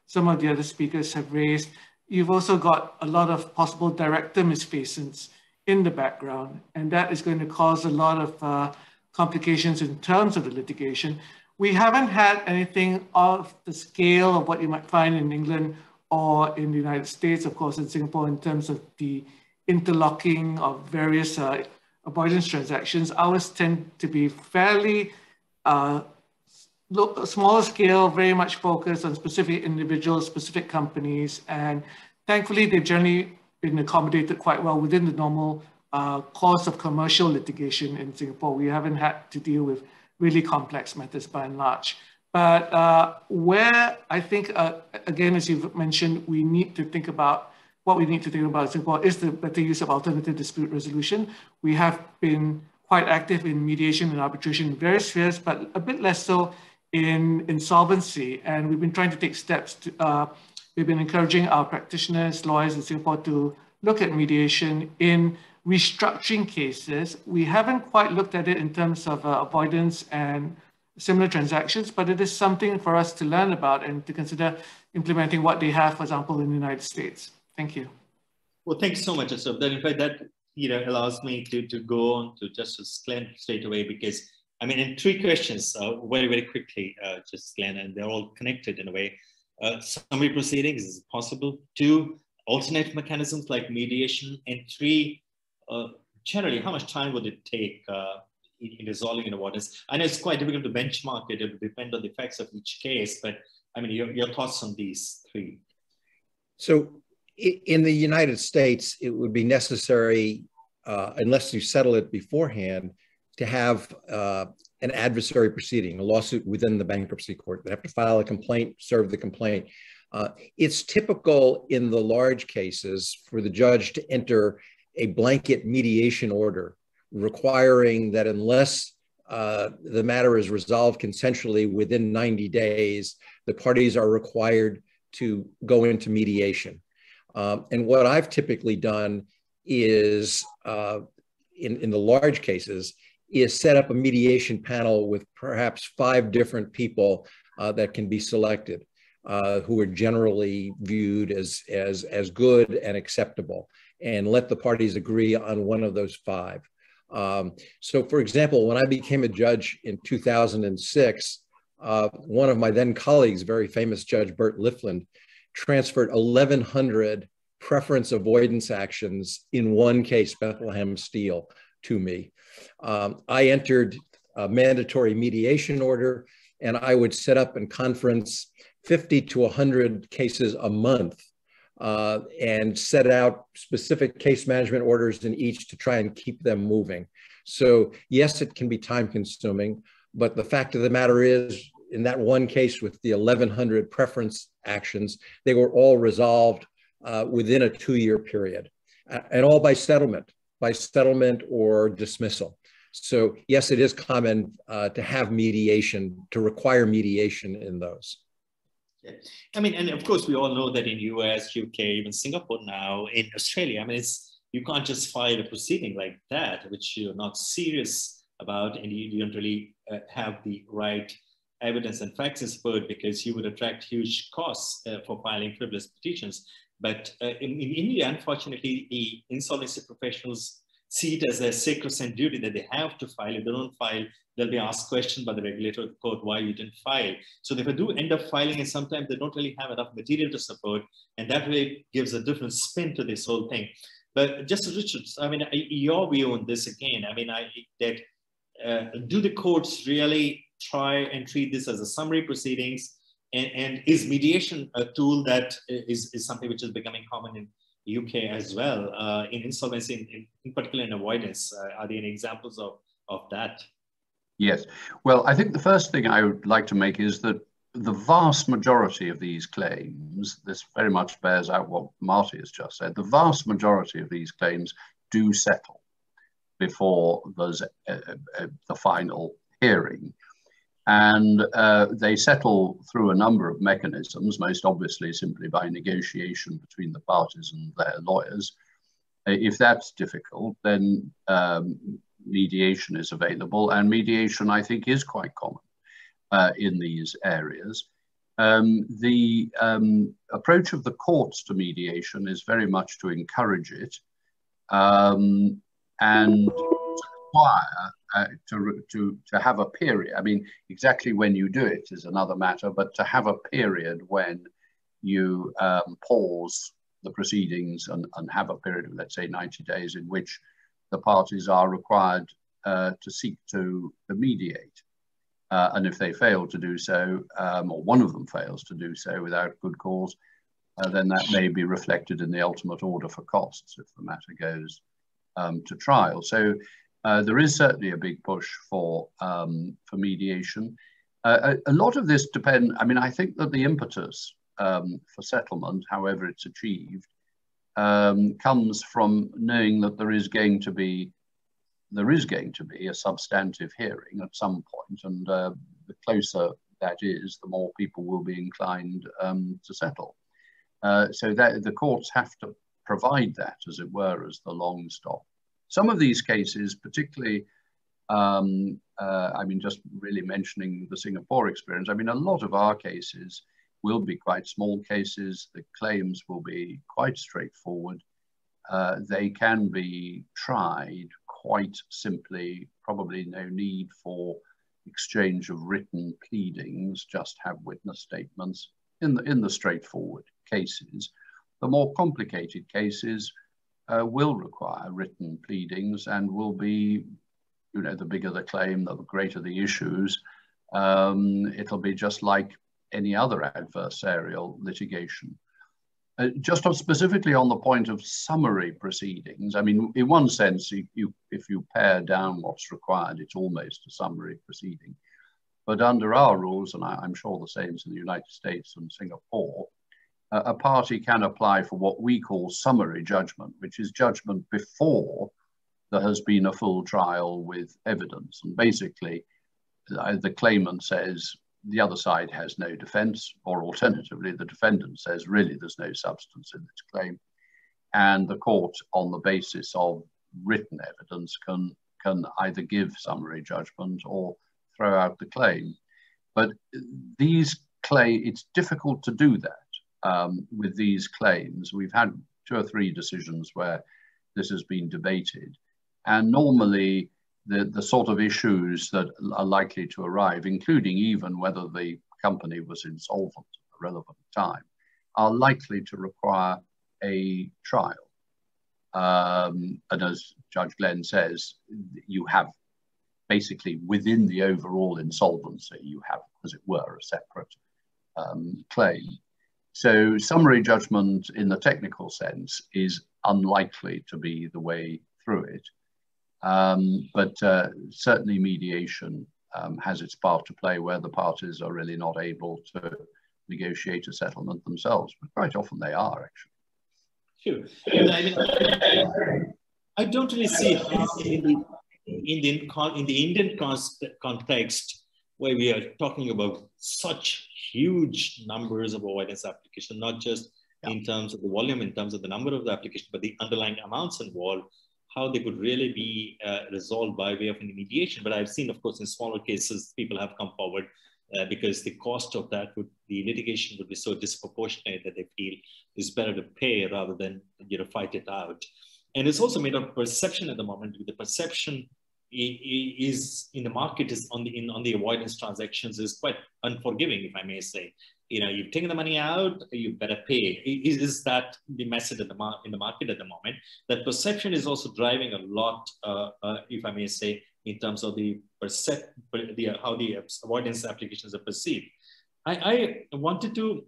some of the other speakers have raised, you've also got a lot of possible director misfeasance in the background. And that is going to cause a lot of complications in terms of the litigation. We haven't had anything of the scale of what you might find in England or in the United States, of course, in Singapore, in terms of the interlocking of various avoidance transactions. Ours tend to be fairly smaller scale, very much focused on specific individuals, specific companies, and thankfully they've generally been accommodated quite well within the normal course of commercial litigation in Singapore. We haven't had to deal with really complex matters by and large. But where I think, again, as you've mentioned, we need to think about, what we need to think about in Singapore is the better use of alternative dispute resolution. We have been quite active in mediation and arbitration in various spheres, but a bit less so in insolvency. And we've been trying to take steps to, we've been encouraging our practitioners, lawyers in Singapore to look at mediation in restructuring cases. We haven't quite looked at it in terms of avoidance and similar transactions, but it is something for us to learn about and to consider implementing what they have, for example, in the United States. Thank you. Well, thanks so much, Asaf. In fact, that allows me to go on to Justice Glenn straight away, because I mean, in three questions, very, very quickly, Justice Glenn, and they're all connected in a way. Summary proceedings, is it possible? 2, alternate mechanisms like mediation, and 3, generally, how much time would it take in resolving an avoidance? I know it's quite difficult to benchmark it. It will depend on the facts of each case, but I mean, your thoughts on these 3. So in the United States, it would be necessary, unless you settle it beforehand, to have an adversary proceeding, a lawsuit within the bankruptcy court. They have to file a complaint, serve the complaint. It's typical in the large cases for the judge to enter a blanket mediation order requiring that unless the matter is resolved consensually within 90 days, the parties are required to go into mediation. And what I've typically done is, in the large cases, is set up a mediation panel with perhaps 5 different people that can be selected, who are generally viewed as good and acceptable, and let the parties agree on one of those 5. So for example, when I became a judge in 2006, one of my then colleagues, very famous Judge Bert Lifland, transferred 1,100 preference avoidance actions in one case, Bethlehem Steel, to me. I entered a mandatory mediation order, and I would set up and conference 50 to 100 cases a month and set out specific case management orders in each to try and keep them moving. So yes, it can be time consuming, but the fact of the matter is, in that one case with the 1,100 preference actions, they were all resolved within a 2-year period, and all by settlement or dismissal. So yes, it is common to have mediation, to require mediation in those. Yeah. I mean, and of course, we all know that in US, UK, even Singapore now, in Australia, I mean, you can't just file a proceeding like that, which you're not serious about, and you don't really have the right evidence and facts in support, because you would attract huge costs for filing frivolous petitions. But in India, unfortunately, the insolvency professionals see it as a sacrosanct duty that they have to file. If they don't file, they'll be asked questions by the regulator of the court why you didn't file. So if they do end up filing, and sometimes they don't really have enough material to support, and that really gives a different spin to this whole thing. But Justice Richards, I mean, your view on this again, I mean, do the courts really try and treat this as a summary proceedings? And is mediation a tool that is something which is becoming common UK as well in insolvency, in particular in avoidance. Are there any examples of that? Yes. Well, I think the first thing I would like to make is that the vast majority of these claims, this very much bears out what Marty has just said, the vast majority of these claims do settle before there's the final hearing. And they settle through a number of mechanisms, most obviously simply by negotiation between the parties and their lawyers. If that's difficult, then mediation is available, and mediation, I think, is quite common in these areas. The approach of the courts to mediation is very much to encourage it and require to have a period. I mean, exactly when you do it is another matter, but to have a period when you pause the proceedings and have a period of, let's say, 90 days in which the parties are required to seek to mediate. And if they fail to do so, or one of them fails to do so without good cause, then that may be reflected in the ultimate order for costs if the matter goes to trial. So there is certainly a big push for mediation. A lot of this depends, I mean, I think that the impetus for settlement, however it's achieved, comes from knowing that there is going to be a substantive hearing at some point, and the closer that is, the more people will be inclined to settle. So that the courts have to provide that, as it were, as the long stop. Some of these cases, particularly, I mean, just really mentioning the Singapore experience, I mean, a lot of our cases will be quite small cases. The claims will be quite straightforward. They can be tried quite simply, probably no need for exchange of written pleadings, just have witness statements in the straightforward cases. The more complicated cases will require written pleadings and will be, you know, the bigger the claim, the greater the issues. It'll be just like any other adversarial litigation. Just specifically on the point of summary proceedings, I mean, in one sense, if you pare down what's required, it's almost a summary proceeding. But under our rules, and I'm sure the same is in the United States and Singapore, a party can apply for what we call summary judgment, which is judgment before there has been a full trial with evidence. And basically, the claimant says, the other side has no defense, or alternatively, the defendant says, really, there's no substance in this claim. And the court, on the basis of written evidence, can either give summary judgment or throw out the claim. But it's difficult to do that with these claims. We've had 2 or 3 decisions where this has been debated. And normally, the sort of issues that are likely to arrive, including even whether the company was insolvent at the relevant time, are likely to require a trial. And as Judge Glenn says, you have basically within the overall insolvency, you have, as it were, a separate claim. So summary judgment in the technical sense is unlikely to be the way through it. But certainly mediation has its part to play where the parties are really not able to negotiate a settlement themselves, but quite often they are actually. Sure. I mean, I don't really see it in the Indian context where we are talking about such huge numbers of avoidance applications, not just in terms of the volume, in terms of the number of the applications, but the underlying amounts involved, how they could really be resolved by way of mediation. But I've seen, of course, in smaller cases, people have come forward because the cost of that the litigation would be so disproportionate that they feel it's better to pay rather than, you know, fight it out. And it's also made of perception at the moment. The perception is in the market is on the avoidance transactions is quite unforgiving, if I may say. You know, you've taken the money out, you better pay. Is that the message in the market at the moment? That perception is also driving a lot, if I may say, in terms of how the avoidance applications are perceived. I wanted to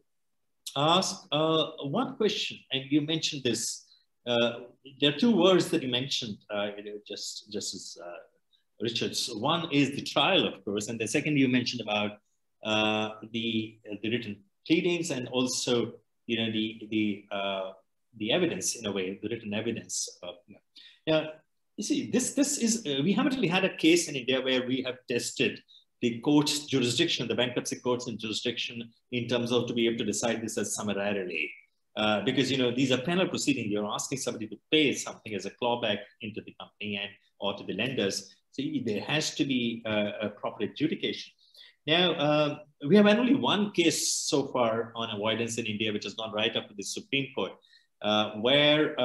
ask one question, and you mentioned this there are two words that you mentioned, Justice Richards. One is the trial, of course, and the second you mentioned about the written pleadings and also, you know, the evidence, in a way, the written evidence. Now, you see, this is we haven't really had a case in India where we have tested the court's jurisdiction, the bankruptcy courts and jurisdiction, in terms of to be able to decide this as summarily. Because, you know, these are penal proceedings. You're asking somebody to pay something as a clawback into the company or to the lenders. So there has to be a proper adjudication. Now, we have only one case so far on avoidance in India, which is not right up to the Supreme Court, where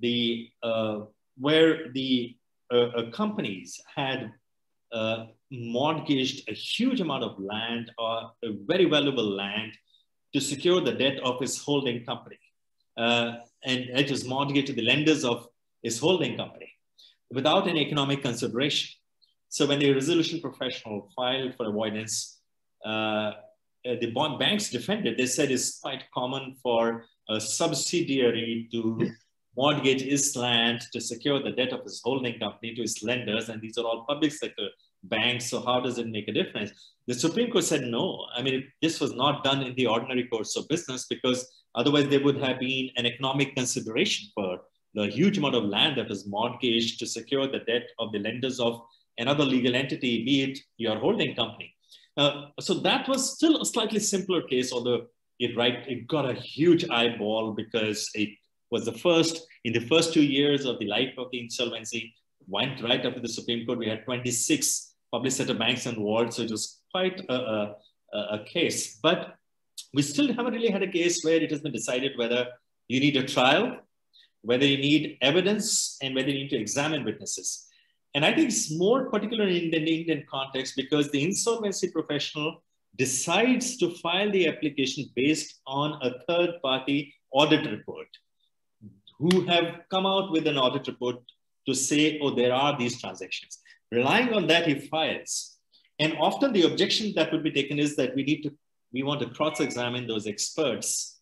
the companies had mortgaged a huge amount of land, or a very valuable land, to secure the debt of his holding company. And it was mortgaged to the lenders of his holding company without any economic consideration. So when the resolution professional filed for avoidance, the banks defended. They said it's quite common for a subsidiary to mortgage his land to secure the debt of his holding company to his lenders, and these are all public sector banks, so how does it make a difference? The Supreme Court said no. I mean, this was not done in the ordinary course of business, because otherwise there would have been an economic consideration for the huge amount of land that was mortgaged to secure the debt of the lenders of another legal entity, be it your holding company. So that was still a slightly simpler case, although it got a huge eyeball because it was in the first 2 years of the life of the insolvency, went right up to the Supreme Court. We had 26 public sector banks involved, so it was quite a case. But we still haven't really had a case where it has been decided whether you need a trial, whether you need evidence, and whether you need to examine witnesses. And I think it's more particular in the Indian context, because the insolvency professional decides to file the application based on a third-party audit report, who have come out with an audit report to say, oh, there are these transactions. Relying on that, he files. And often the objection that would be taken is that we want to cross-examine those experts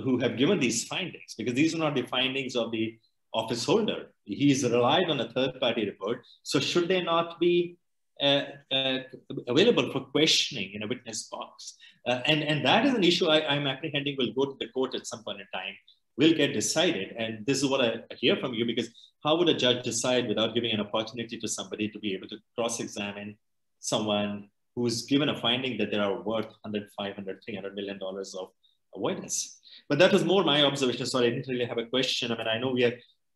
who have given these findings, because these are not the findings of the office holder. He's relied on a third-party report. So should they not be available for questioning in a witness box? And that is an issue I'm apprehending will go to the court at some point in time, will get decided. And this is what I hear from you, because how would a judge decide without giving an opportunity to somebody to be able to cross-examine someone who's given a finding that they are worth $100, $500, $300 million of avoidance? But that was more my observation. Sorry, I didn't really have a question. I mean, I know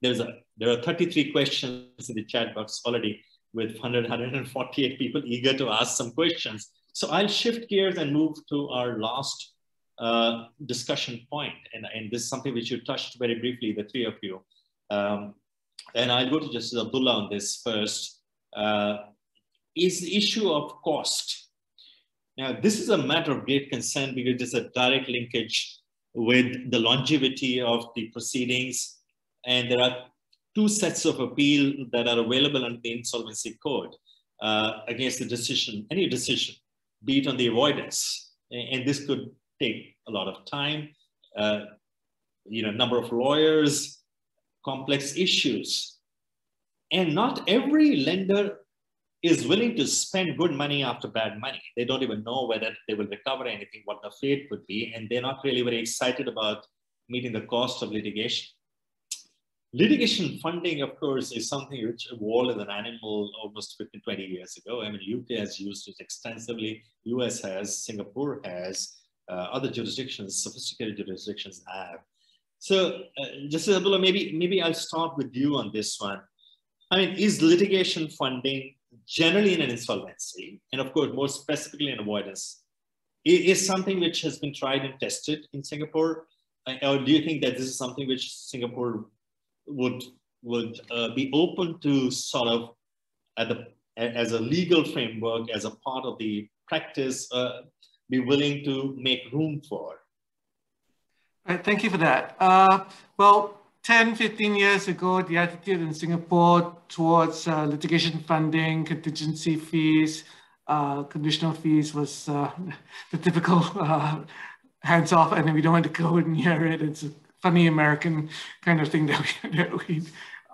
there are 33 questions in the chat box already, with 148 people eager to ask some questions. So I'll shift gears and move to our last discussion point. And this is something which you touched very briefly, the three of you. And I'll go to Justice Abdullah on this first, is the issue of cost. Now, this is a matter of great concern, because there's a direct linkage with the longevity of the proceedings. And there are two sets of appeal that are available under the insolvency code against the decision, any decision, be it on the avoidance. And this could take a lot of time, number of lawyers, complex issues. And not every lender is willing to spend good money after bad money. They don't even know whether they will recover anything, what the fate would be, and they're not really very excited about meeting the cost of litigation. Litigation funding, of course, is something which evolved as an animal almost 15, 20 years ago. I mean, UK has used it extensively, US has, Singapore has, other jurisdictions, sophisticated jurisdictions have. So, Justice Abdullah, maybe I'll start with you on this one. I mean, is litigation funding generally in an insolvency, and of course, more specifically in avoidance, is something which has been tried and tested in Singapore? Or do you think that this is something which Singapore would be open to sort of as a legal framework, as a part of the practice, be willing to make room for? Right, thank you for that. Well, 10, 15 years ago, the attitude in Singapore towards litigation funding, contingency fees, conditional fees was the typical hands off, and we don't want to go near it. It's funny American kind of thing that we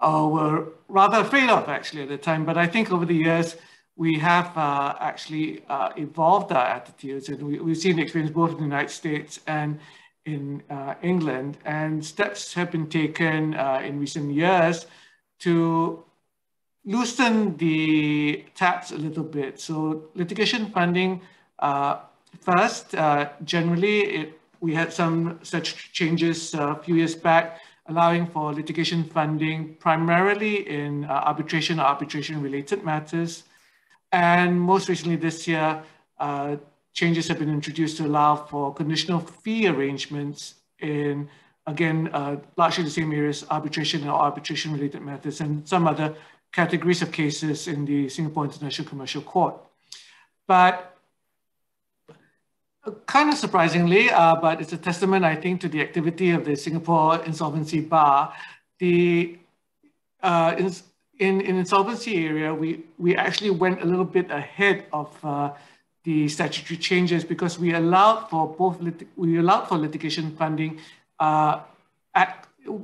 were rather afraid of actually at the time. But I think over the years, we have actually evolved our attitudes, and we've seen the experience both in the United States and in England, and steps have been taken in recent years to loosen the taps a little bit. So litigation funding, first, generally, we had some such changes a few years back, allowing for litigation funding primarily in arbitration or arbitration-related matters. And most recently this year, changes have been introduced to allow for conditional fee arrangements in, again, largely the same areas, arbitration or arbitration-related matters, and some other categories of cases in the Singapore International Commercial Court. But kind of surprisingly, but it's a testament, I think, to the activity of the Singapore Insolvency Bar. In insolvency area, we actually went a little bit ahead of the statutory changes, because we allowed for litigation funding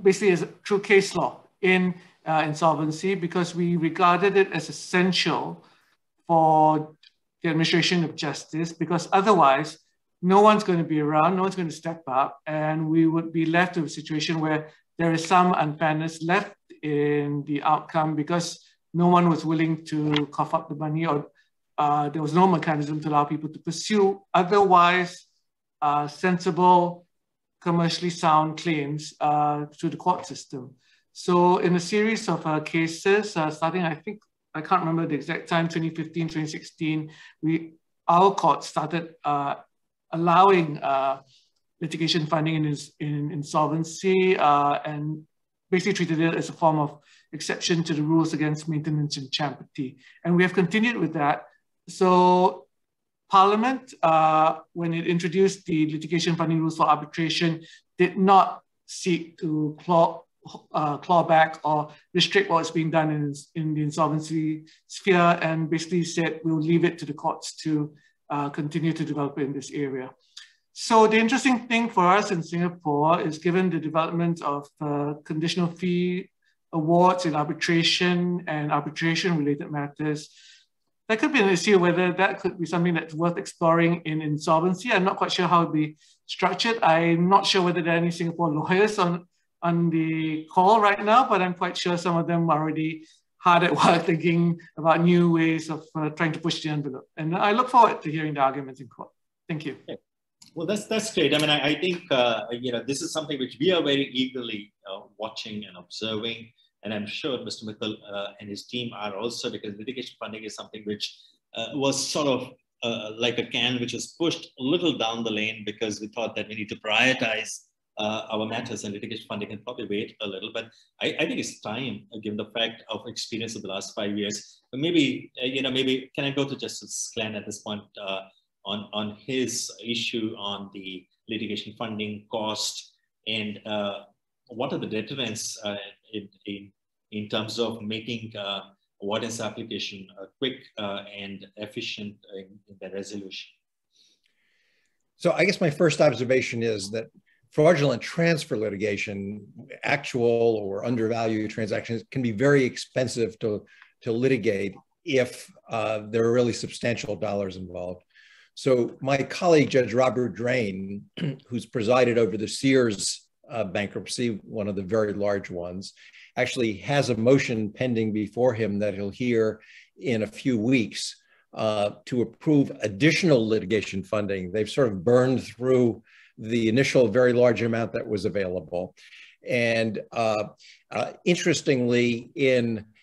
basically through case law in insolvency, because we regarded it as essential for the administration of justice, because otherwise no one's going to be around, no one's going to step up, and we would be left with a situation where there is some unfairness left in the outcome because no one was willing to cough up the money, or there was no mechanism to allow people to pursue otherwise sensible, commercially sound claims through the court system. So in a series of cases, starting, I think, I can't remember the exact time, 2015, 2016, our court started allowing litigation funding in insolvency and basically treated it as a form of exception to the rules against maintenance and champity. And we have continued with that. So Parliament, when it introduced the litigation funding rules for arbitration, did not seek to claw back or restrict what's being done in the insolvency sphere, and basically said we'll leave it to the courts to continue to develop in this area. So the interesting thing for us in Singapore is, given the development of conditional fee awards in arbitration and arbitration-related matters, that could be an issue whether that could be something that's worth exploring in insolvency. I'm not quite sure how it would be structured. I'm not sure whether there are any Singapore lawyers on the call right now, but I'm quite sure some of them are already hard at work thinking about new ways of trying to push the envelope. And I look forward to hearing the arguments in court. Thank you. Okay. Well, that's great. I mean, I think, this is something which we are very eagerly watching and observing. And I'm sure Mr. Mital and his team are also, because litigation funding is something which was sort of like a can which was pushed a little down the lane, because we thought that we need to prioritize our matters, and litigation funding can probably wait a little. But I think it's time, given the fact of experience of the last 5 years. But maybe, maybe can I go to Justice Glenn at this point on his issue on the litigation funding cost, and what are the deterrents in terms of making avoidance application quick and efficient in the resolution? So I guess my first observation is that fraudulent transfer litigation, actual or undervalued transactions, can be very expensive to litigate if there are really substantial dollars involved. So my colleague, Judge Robert Drain, who's presided over the Sears bankruptcy, one of the very large ones, actually has a motion pending before him that he'll hear in a few weeks to approve additional litigation funding. They've sort of burned through the initial very large amount that was available. And interestingly,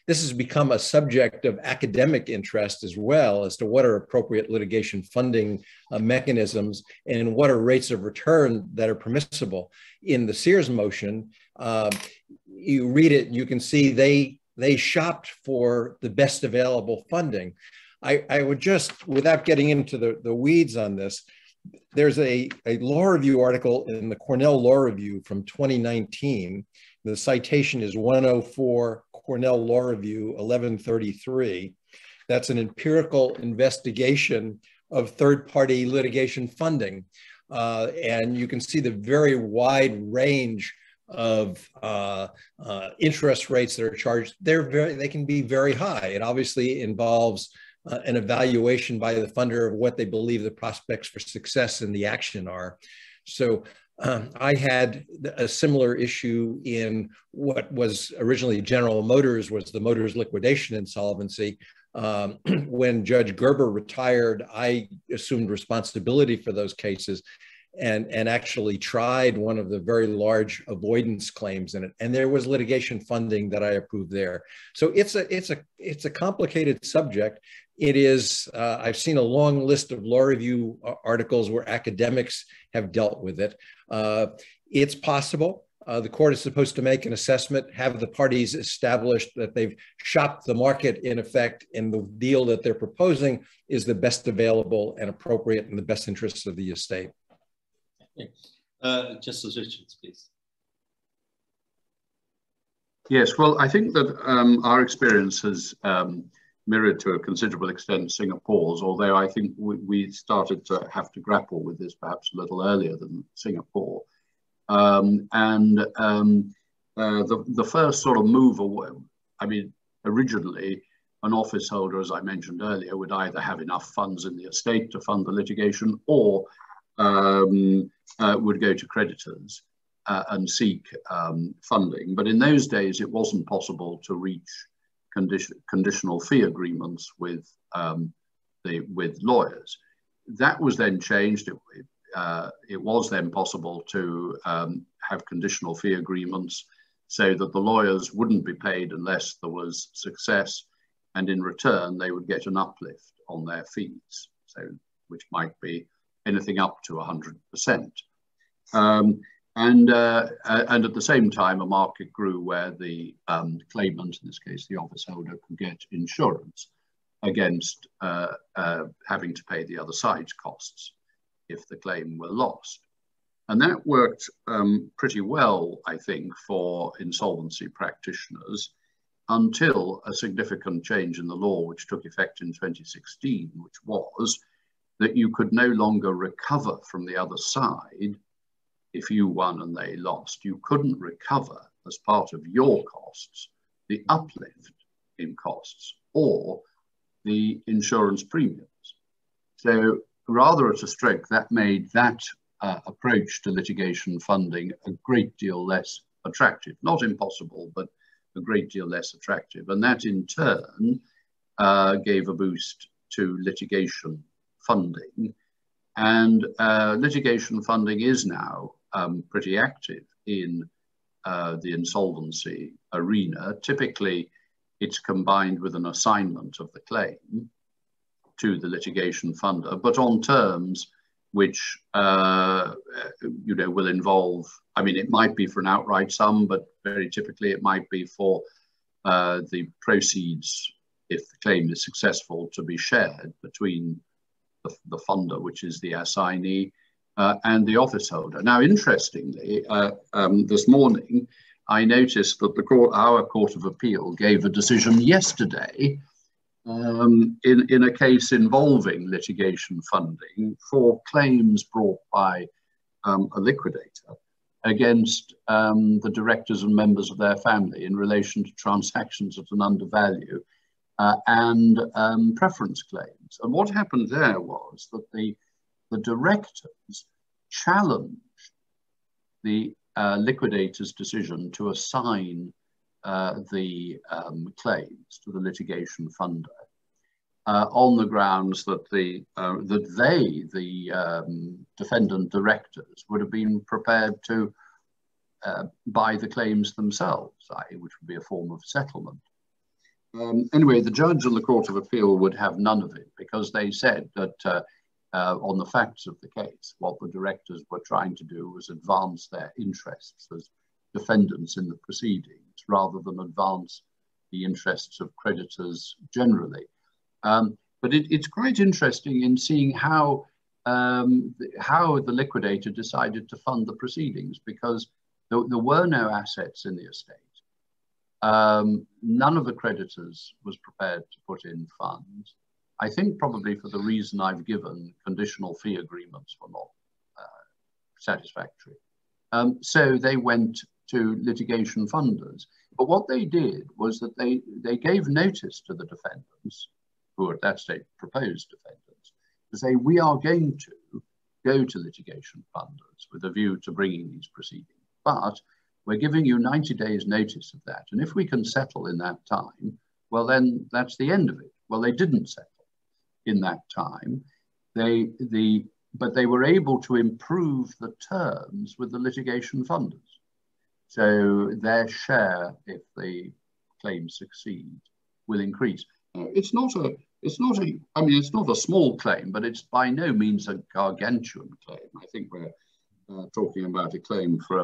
this has become a subject of academic interest as well, as to what are appropriate litigation funding mechanisms and what are rates of return that are permissible. In the Sears motion, you read it, you can see they shopped for the best available funding. I would just, without getting into the weeds on this, there's a law review article in the Cornell Law Review from 2019. The citation is 104 Cornell Law Review 1133. That's an empirical investigation of third-party litigation funding. And you can see the very wide range of interest rates that are charged, they can be very high. It obviously involves an evaluation by the funder of what they believe the prospects for success in the action are. So I had a similar issue in what was originally General Motors, was the Motors liquidation insolvency. When Judge Gerber retired, I assumed responsibility for those cases and actually tried one of the very large avoidance claims in it. And there was litigation funding that I approved there. So it's a complicated subject. It is, I've seen a long list of law review articles where academics have dealt with it. It's possible. The court is supposed to make an assessment, have the parties established that they've shopped the market in effect, and the deal that they're proposing is the best available and appropriate in the best interests of the estate. Justice Richards, please. Yes, well, I think that our experience has mirrored to a considerable extent Singapore's, although I think we started to have to grapple with this perhaps a little earlier than Singapore. The first sort of move away, I mean, originally, an office holder, as I mentioned earlier, would either have enough funds in the estate to fund the litigation or would go to creditors and seek funding. But in those days, it wasn't possible to reach conditional fee agreements with lawyers. That was then changed. It was then possible to have conditional fee agreements so that the lawyers wouldn't be paid unless there was success, and in return they would get an uplift on their fees, so which might be anything up to 100%. And at the same time, a market grew where the claimant, in this case the office holder, could get insurance against having to pay the other side's costs if the claim were lost. And that worked pretty well, I think, for insolvency practitioners until a significant change in the law which took effect in 2016, which was that you could no longer recover from the other side if you won and they lost. You couldn't recover as part of your costs the uplift in costs or the insurance premiums. So rather at a stroke, that made that approach to litigation funding a great deal less attractive. Not impossible, but a great deal less attractive. And that in turn gave a boost to litigation funding. And litigation funding is now pretty active in the insolvency arena. Typically, it's combined with an assignment of the claim to the litigation funder, but on terms which will involve, I mean, it might be for an outright sum, but very typically it might be for the proceeds, if the claim is successful, to be shared between the funder, which is the assignee, and the office holder. Now, interestingly, this morning, I noticed that our Court of Appeal gave a decision yesterday in a case involving litigation funding for claims brought by a liquidator against the directors and members of their family in relation to transactions at an undervalue and preference claims. And what happened there was that the directors challenged the liquidator's decision to assign the claims to the litigation funder on the grounds that the defendant directors would have been prepared to buy the claims themselves, which would be a form of settlement. Anyway, the judge and the Court of Appeal would have none of it because they said that on the facts of the case, what the directors were trying to do was advance their interests as defendants in the proceedings rather than advance the interests of creditors generally. But it's quite interesting in seeing how the liquidator decided to fund the proceedings, because there were no assets in the estate. None of the creditors was prepared to put in funds. I think probably for the reason I've given, conditional fee agreements were not satisfactory. So they went to litigation funders. But what they did was that they gave notice to the defendants, who were at that stage proposed defendants, to say, we are going to go to litigation funders with a view to bringing these proceedings. But we're giving you 90 days notice of that. And if we can settle in that time, well, then that's the end of it. Well, they didn't settle in that time. But they were able to improve the terms with the litigation funders. So their share, if the claims succeed, will increase. It's not a small claim, but it's by no means a gargantuan claim. I think we're talking about a claim for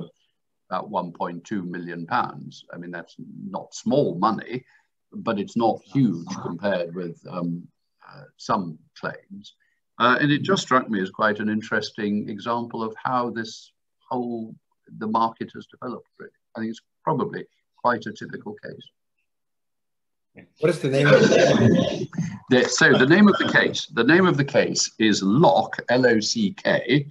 about £1.2 million. I mean, that's not small money, but it's not huge compared with some claims. And it just struck me as quite an interesting example of how the market has developed, really. I think it's probably quite a typical case. What is the name of the case? So the name of the case is Lock, L-O-C-K,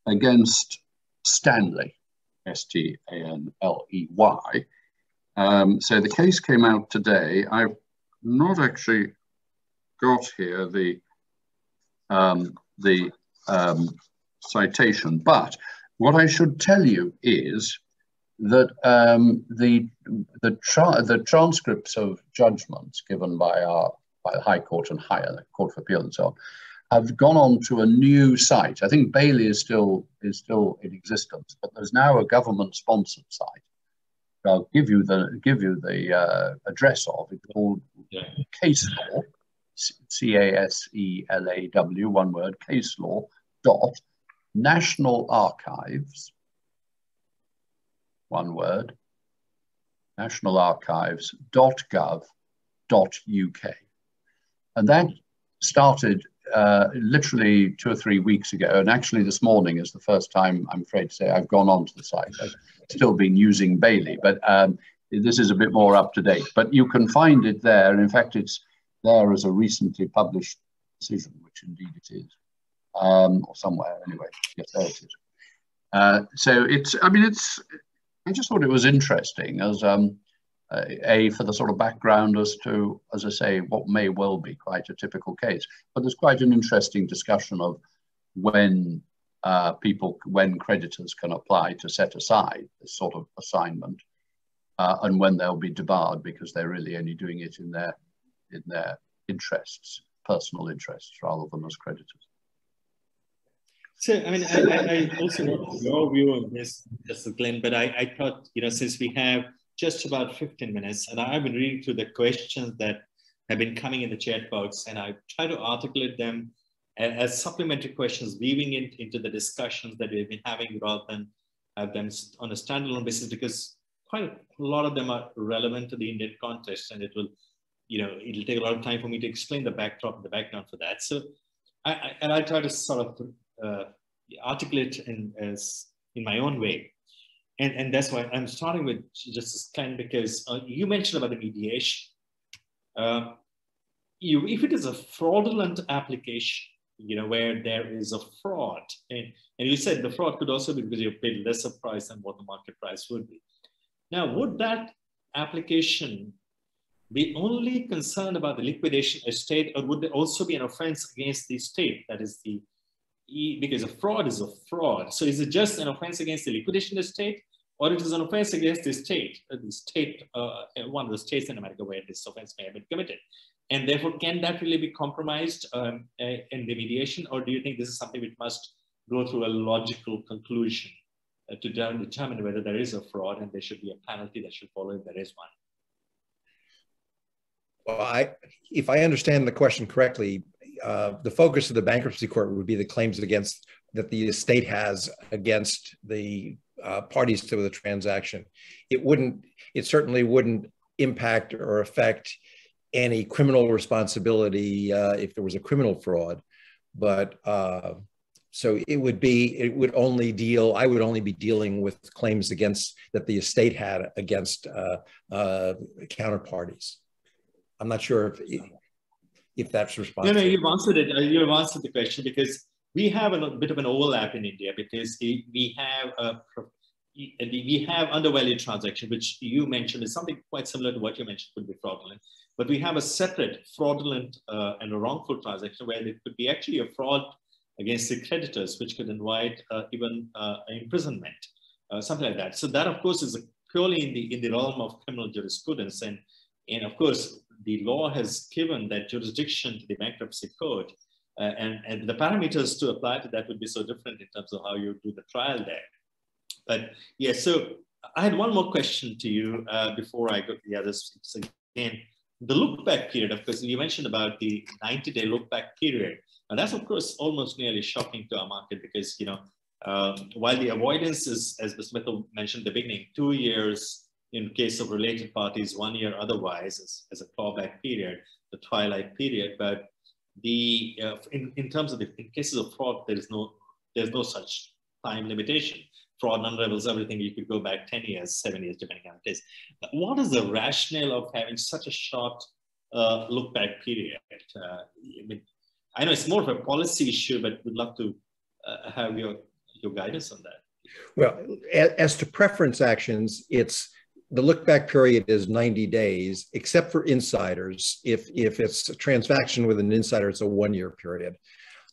against Stanley, S-T-A-N-L-E-Y. So the case came out today. I've not actually got here the citation, but what I should tell you is that the transcripts of judgments given by the High Court and Higher Court of Appeal and so on have gone on to a new site. I think Bailey is still in existence, but there's now a government-sponsored site. I'll give you the address of it, called Case Law, C-A-S-E-L-A-W, one word, Case Law, National Archives, one word, nationalarchives.gov.uk. And that started literally 2 or 3 weeks ago. And actually this morning is the first time, I'm afraid to say, I've gone onto the site. I've still been using Bailey, but this is a bit more up to date. But you can find it there. And in fact, it's there as a recently published decision, which indeed it is. Or somewhere anyway. Yes, there it is. So I just thought it was interesting as for the sort of background as to, as I say, what may well be quite a typical case. But there's quite an interesting discussion of when creditors can apply to set aside this sort of assignment, and when they'll be debarred because they're really only doing it in their interests, personal interests, rather than as creditors. So, I mean, I also want your view on this, Justice Glenn, but I thought, since we have just about 15 minutes, and I've been reading through the questions that have been coming in the chat box, and I try to articulate them as supplementary questions, weaving it into the discussions that we've been having rather than have them on a standalone basis, because quite a lot of them are relevant to the Indian context, and it'll take a lot of time for me to explain the backdrop and the background for that. So I try to sort of articulate in my own way. And that's why I'm starting with Justice Klein, because you mentioned about the mediation. If it is a fraudulent application, where there is a fraud, and you said the fraud could also be because you paid lesser price than what the market price would be. Now, would that application be only concerned about the liquidation estate, or would there also be an offense against the state? That is because a fraud is a fraud. So is it just an offense against the liquidation estate, or it is an offense against the state, one of the states in America where this offense may have been committed? And therefore, can that really be compromised in the mediation, or do you think this is something which must go through a logical conclusion to determine whether there is a fraud and there should be a penalty that should follow if there is one? Well, if I understand the question correctly, the focus of the bankruptcy court would be the claims that the estate has against the parties to the transaction. It certainly wouldn't impact or affect any criminal responsibility if there was a criminal fraud, but so I would only be dealing with claims that the estate had against counterparties. I'm not sure if that's responsible. No, you've answered it. You've answered the question, because we have a bit of an overlap in India, because we have we have undervalued transaction, which you mentioned is something quite similar to what you mentioned could be fraudulent. But we have a separate fraudulent and a wrongful transaction where it could be actually a fraud against the creditors, which could invite even imprisonment, something like that. So that, of course, is purely in the realm of criminal jurisprudence. And of course, the law has given that jurisdiction to the bankruptcy code. And the parameters to apply to that would be so different in terms of how you do the trial there. But yeah, so I had one more question to you before I go to the others. So again, the look back period, of course, you mentioned about the 90-day look back period. And that's, of course, almost nearly shocking to our market because, you know, while the avoidance is, as Mr. Mital mentioned at the beginning, 2 years in case of related parties, 1 year otherwise as a clawback period, the twilight period. But the in terms of in cases of fraud, there's no such time limitation. Fraud unravels everything. You could go back 10 years, 7 years, depending on the case. But what is the rationale of having such a short look back period? I mean, I know it's more of a policy issue, but we'd love to have your guidance on that. Well, as to preference actions, the look back period is 90 days, except for insiders. If it's a transaction with an insider, it's a 1 year period.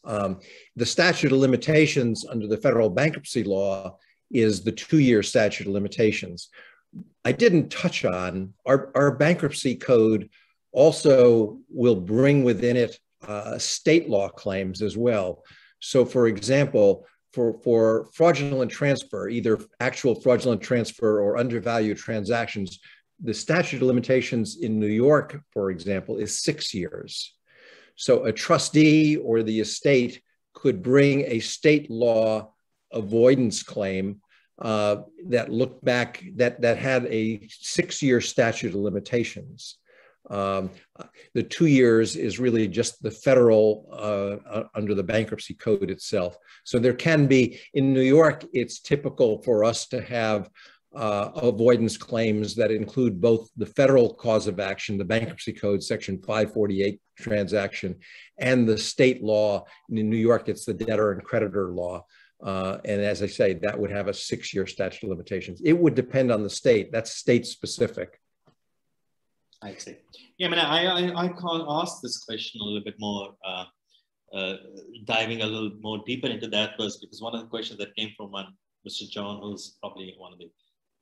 The statute of limitations under the federal bankruptcy law is the 2 year statute of limitations. I didn't touch on our bankruptcy code also will bring within it state law claims as well. So for example, for fraudulent transfer, either actual fraudulent transfer or undervalued transactions, the statute of limitations in New York, for example, is 6 years. So a trustee or the estate could bring a state law avoidance claim that looked back, that had a 6 year statute of limitations. The 2 years is really just the federal under the bankruptcy code itself. So there can be, in New York, it's typical for us to have avoidance claims that include both the federal cause of action, the bankruptcy code, section 548 transaction, and the state law. In New York, it's the debtor and creditor law. And as I say, that would have a 6 year statute of limitations. It would depend on the state. That's state specific. I see. Yeah, I mean, I can't ask this question a little bit more, diving a little more deeper into that first, because one of the questions that came from Mr. John, who's probably one of the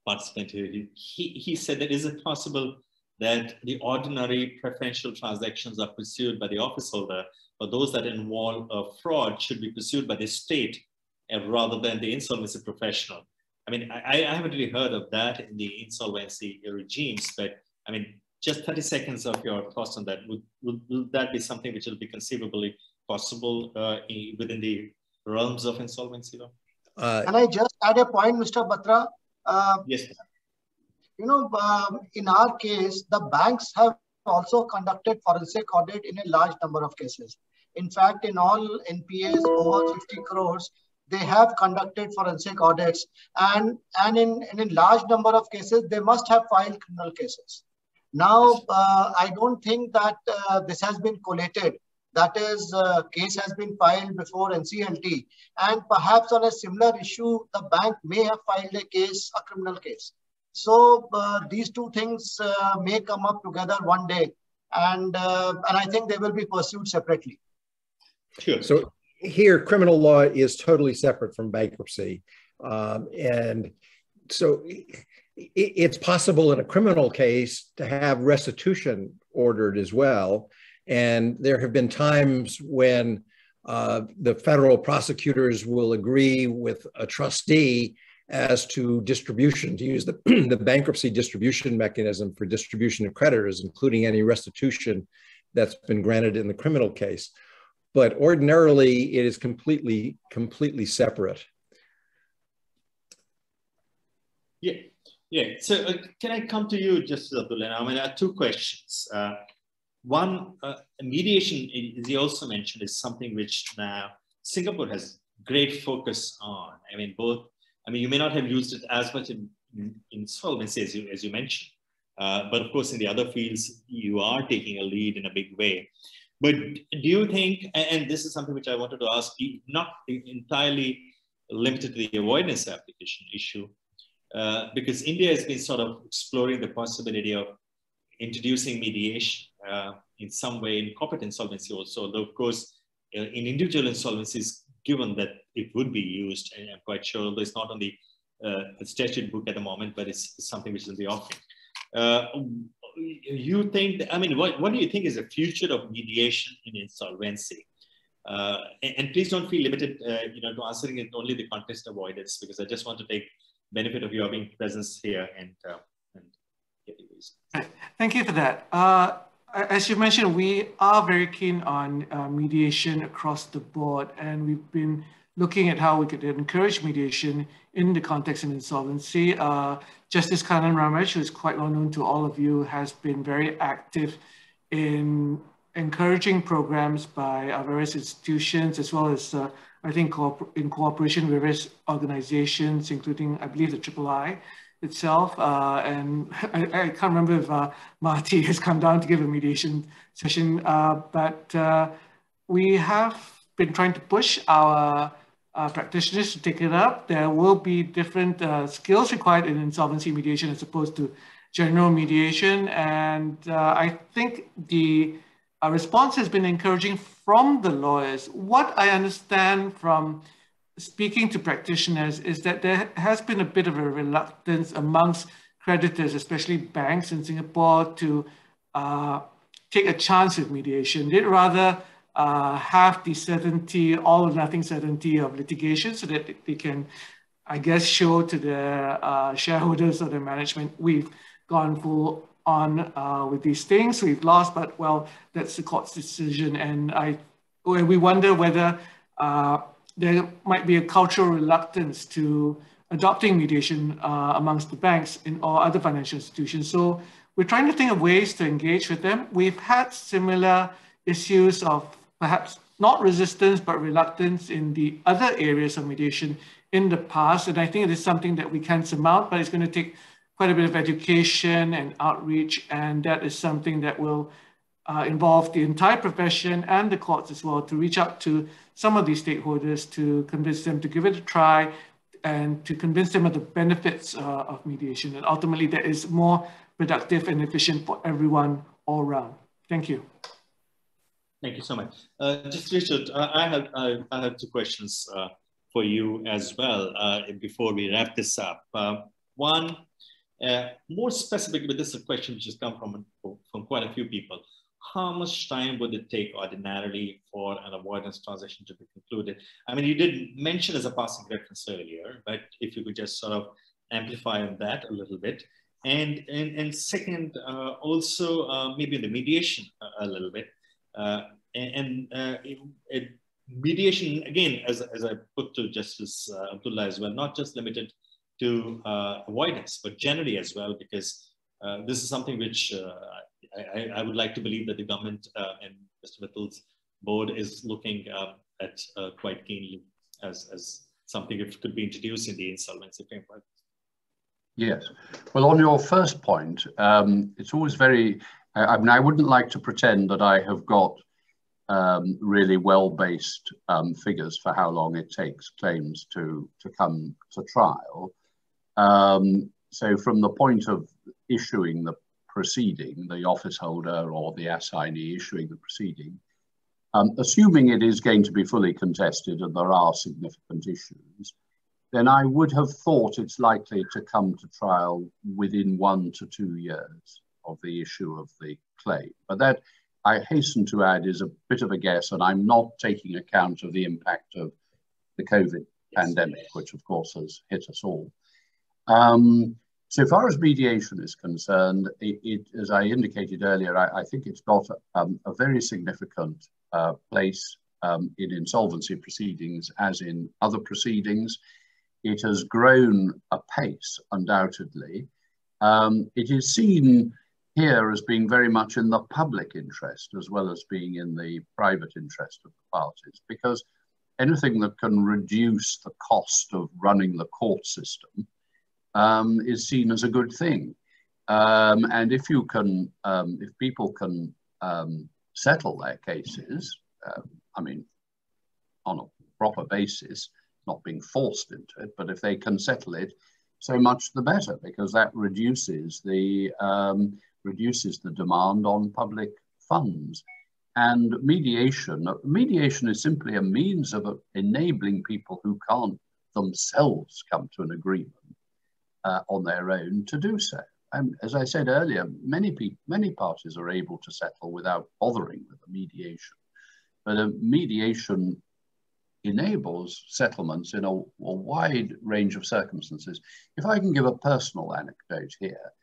participants here, he said that is it possible that the ordinary preferential transactions are pursued by the office holder, but those that involve a fraud should be pursued by the state rather than the insolvency professional? I mean, I haven't really heard of that in the insolvency regimes, but I mean, just 30 seconds of your thoughts on that. Would that be something which will be conceivably possible within the realms of insolvency law? Can I just add a point, Mr. Batra? Yes. You know, in our case, the banks have also conducted forensic audit in a large number of cases. In fact, in all NPAs over 50 crores, they have conducted forensic audits, and in a large number of cases, they must have filed criminal cases. Now, I don't think that this has been collated. That is, case has been filed before NCLT, and perhaps on a similar issue, the bank may have filed a criminal case. So these two things may come up together one day, and I think they will be pursued separately. Sure. So here, criminal law is totally separate from bankruptcy, and so it's possible in a criminal case to have restitution ordered as well. And there have been times when the federal prosecutors will agree with a trustee as to distribution, to use the bankruptcy distribution mechanism for distribution of creditors, including any restitution that's been granted in the criminal case. But ordinarily, it is completely separate. Yeah. So can I come to you, Justice Abdullah? I mean, I have two questions. One, mediation, as you also mentioned, is something which now Singapore has great focus on. I mean, you may not have used it as much in insolvency as you mentioned, but of course, in the other fields, you are taking a lead in a big way. But do you think, and this is something which I wanted to ask you, not entirely limited to the avoidance application issue, because India has been sort of exploring the possibility of introducing mediation in some way in corporate insolvency also, although of course in individual insolvencies, given that it would be used, and I'm quite sure, although it's not on the statute book at the moment, but it's something which is in the offering. You think, I mean, what do you think is the future of mediation in insolvency? And please don't feel limited, to answering it only the contest avoidance, because I just want to take benefit of your being presence here and get your views. Thank you for that. As you mentioned, we are very keen on mediation across the board, and we've been looking at how we could encourage mediation in the context of insolvency. Justice Kanan Ramesh, who is quite well known to all of you, has been very active in encouraging programs by our various institutions, as well as, I think, in cooperation with various organizations, including, I believe, the IBBI itself. And I can't remember if Marty has come down to give a mediation session, but we have been trying to push our practitioners to take it up. There will be different skills required in insolvency mediation as opposed to general mediation. And I think the response has been encouraging from the lawyers. What I understand from speaking to practitioners is that there has been a bit of a reluctance amongst creditors, especially banks in Singapore, to take a chance with mediation. They'd rather have the certainty, all or nothing certainty of litigation, so that they can, I guess, show to their shareholders or their management, we've gone full on with these things, we've lost, but well, that's the court's decision. And we wonder whether there might be a cultural reluctance to adopting mediation amongst the banks or other financial institutions. So we're trying to think of ways to engage with them. We've had similar issues of perhaps not resistance, but reluctance in the other areas of mediation in the past. And I think it is something that we can surmount, but it's going to take quite a bit of education and outreach. And that is something that will involve the entire profession and the courts as well, to reach out to some of these stakeholders to convince them to give it a try and to convince them of the benefits of mediation. And ultimately, that is more productive and efficient for everyone all around. Thank you. Thank you so much. Just Richard, I have two questions for you as well before we wrap this up. One, more specifically, this is a question which has come from quite a few people. How much time would it take ordinarily for an avoidance transaction to be concluded? I mean, you did mention as a passing reference earlier, but if you could just sort of amplify on that a little bit. And second, also maybe in the mediation a little bit. Mediation, again, as I put to Justice Abdullah as well, not just limited to avoidance, but generally as well, because this is something which I would like to believe that the government and Mr. Mital's board is looking at quite keenly as something that could be introduced in the insolvency framework. Yes. Well, on your first point, it's always very, I mean, I wouldn't like to pretend that I have got really well-based figures for how long it takes claims to come to trial. So from the point of issuing the proceeding, the office holder or the assignee issuing the proceeding, assuming it is going to be fully contested and there are significant issues, then I would have thought it's likely to come to trial within 1 to 2 years of the issue of the claim. But that, I hasten to add, is a bit of a guess, and I'm not taking account of the impact of the COVID pandemic, which of course has hit us all. So far as mediation is concerned, as I indicated earlier, I think it's got a very significant place in insolvency proceedings, as in other proceedings. It has grown apace, undoubtedly. It is seen here as being very much in the public interest as well as being in the private interest of the parties, because anything that can reduce the cost of running the court system is seen as a good thing. And if you can, if people can settle their cases, I mean, on a proper basis, not being forced into it, but if they can settle it so much the better, because that reduces the demand on public funds. And mediation is simply a means of enabling people who can't themselves come to an agreement on their own to do so. And as I said earlier, many parties are able to settle without bothering with a mediation. But a mediation enables settlements in a wide range of circumstances. If I can give a personal anecdote here,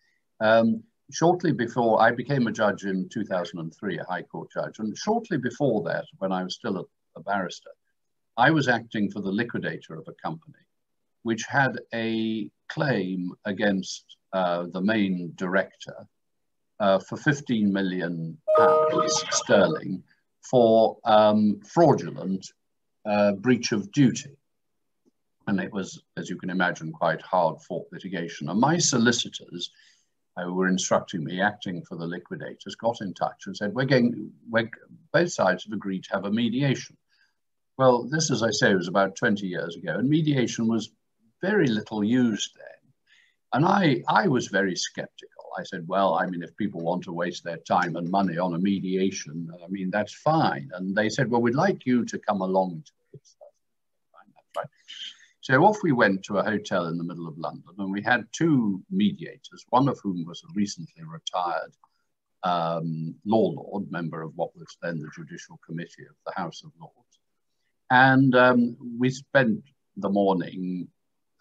shortly before I became a judge in 2003, a High Court judge, and shortly before that, when I was still a barrister, I was acting for the liquidator of a company which had a claim against the main director for 15 million pounds sterling for fraudulent breach of duty. And it was, as you can imagine, quite hard-fought litigation. And my solicitors who were instructing me, acting for the liquidators, got in touch and said, both sides have agreed to have a mediation. Well, this, as I say, was about 20 years ago, and mediation was very little used then. And I was very skeptical. I said, well, I mean, if people want to waste their time and money on a mediation, I mean, that's fine. And they said, well, we'd like you to come along to it. That's right. So off we went to a hotel in the middle of London, and we had two mediators, one of whom was a recently retired law lord, member of what was then the Judicial Committee of the House of Lords. And we spent the morning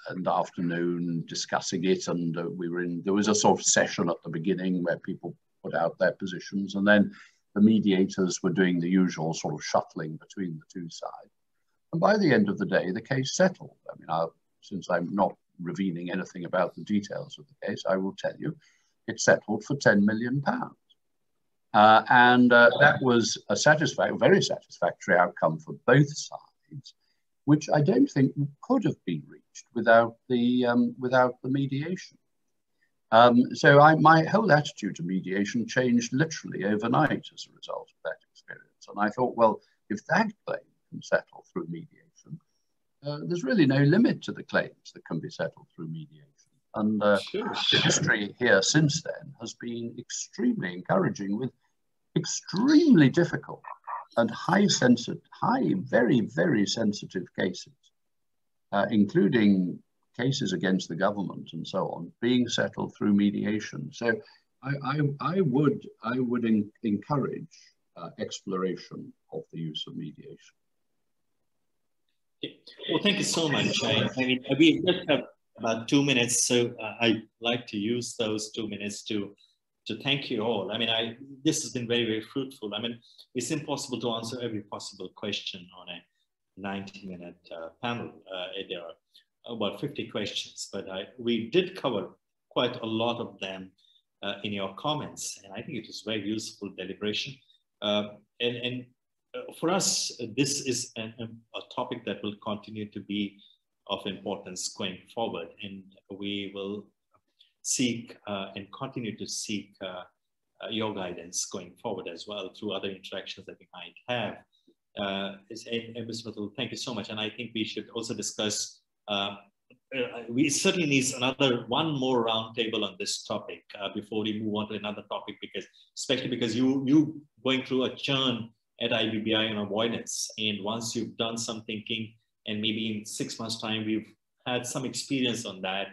and afternoon discussing it, and there was a sort of session at the beginning where people put out their positions, and then the mediators were doing the usual sort of shuttling between the two sides. And by the end of the day, the case settled. I mean, since I'm not revealing anything about the details of the case, I will tell you it settled for £10 million. That was a very satisfactory outcome for both sides, which I don't think could have been reached without the mediation. So my whole attitude to mediation changed literally overnight as a result of that experience. And I thought, well, if that claim can settle through mediation, there's really no limit to the claims that can be settled through mediation. And the history here since then has been extremely encouraging, with extremely difficult and very, very sensitive cases, including cases against the government and so on, being settled through mediation. So I would encourage exploration of the use of mediation. Well, thank you so much. I mean, we just have about 2 minutes, so I'd like to use those 2 minutes to thank you all. I mean, this has been very, very fruitful. I mean, it's impossible to answer every possible question on a 90-minute panel. There are about 50 questions, but we did cover quite a lot of them in your comments, and I think it was very useful deliberation. And for us, this is a topic that will continue to be of importance going forward, and we will seek and continue to seek your guidance going forward as well through other interactions that we might have. And Ms. Mital, thank you so much. And I think we should also discuss, we certainly need one more roundtable on this topic before we move on to another topic, especially because you going through a churn at IBBI on avoidance. And once you've done some thinking, and maybe in 6 months' time, we've had some experience on that,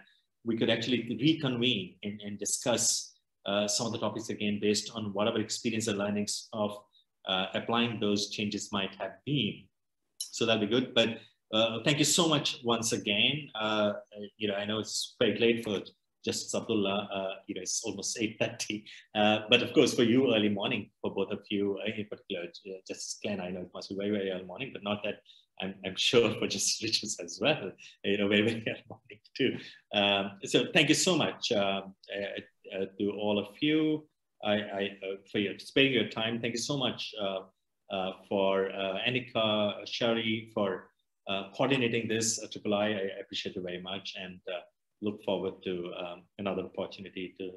we could actually reconvene and discuss some of the topics again based on whatever experience and learnings of applying those changes might have been. So that'll be good. But thank you so much once again. I know it's quite late for Justice Abdullah. It's almost 8:30. But of course, for you, early morning for both of you, in particular, Justice Glenn, I know it must be very, very early morning, but not that I'm sure for Justice Richards as well, very, very early morning too. So thank you so much to all of you for sparing your time. Thank you so much for Anika, Shari, for coordinating this IIII. I appreciate you very much, and look forward to another opportunity to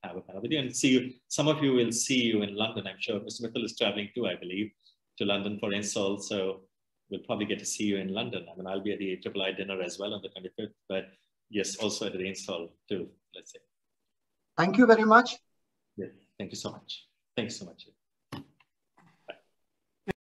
have a panel with you and see you. Some of you will see you in London. I'm sure Mr. Mital is traveling too, I believe, to London for Insol. So we'll probably get to see you in London. I mean, I'll be at the IIII dinner as well on the 25th, but yes, also at the install too, let's say. Thank you very much. Yeah, thank you so much. Thank you so much.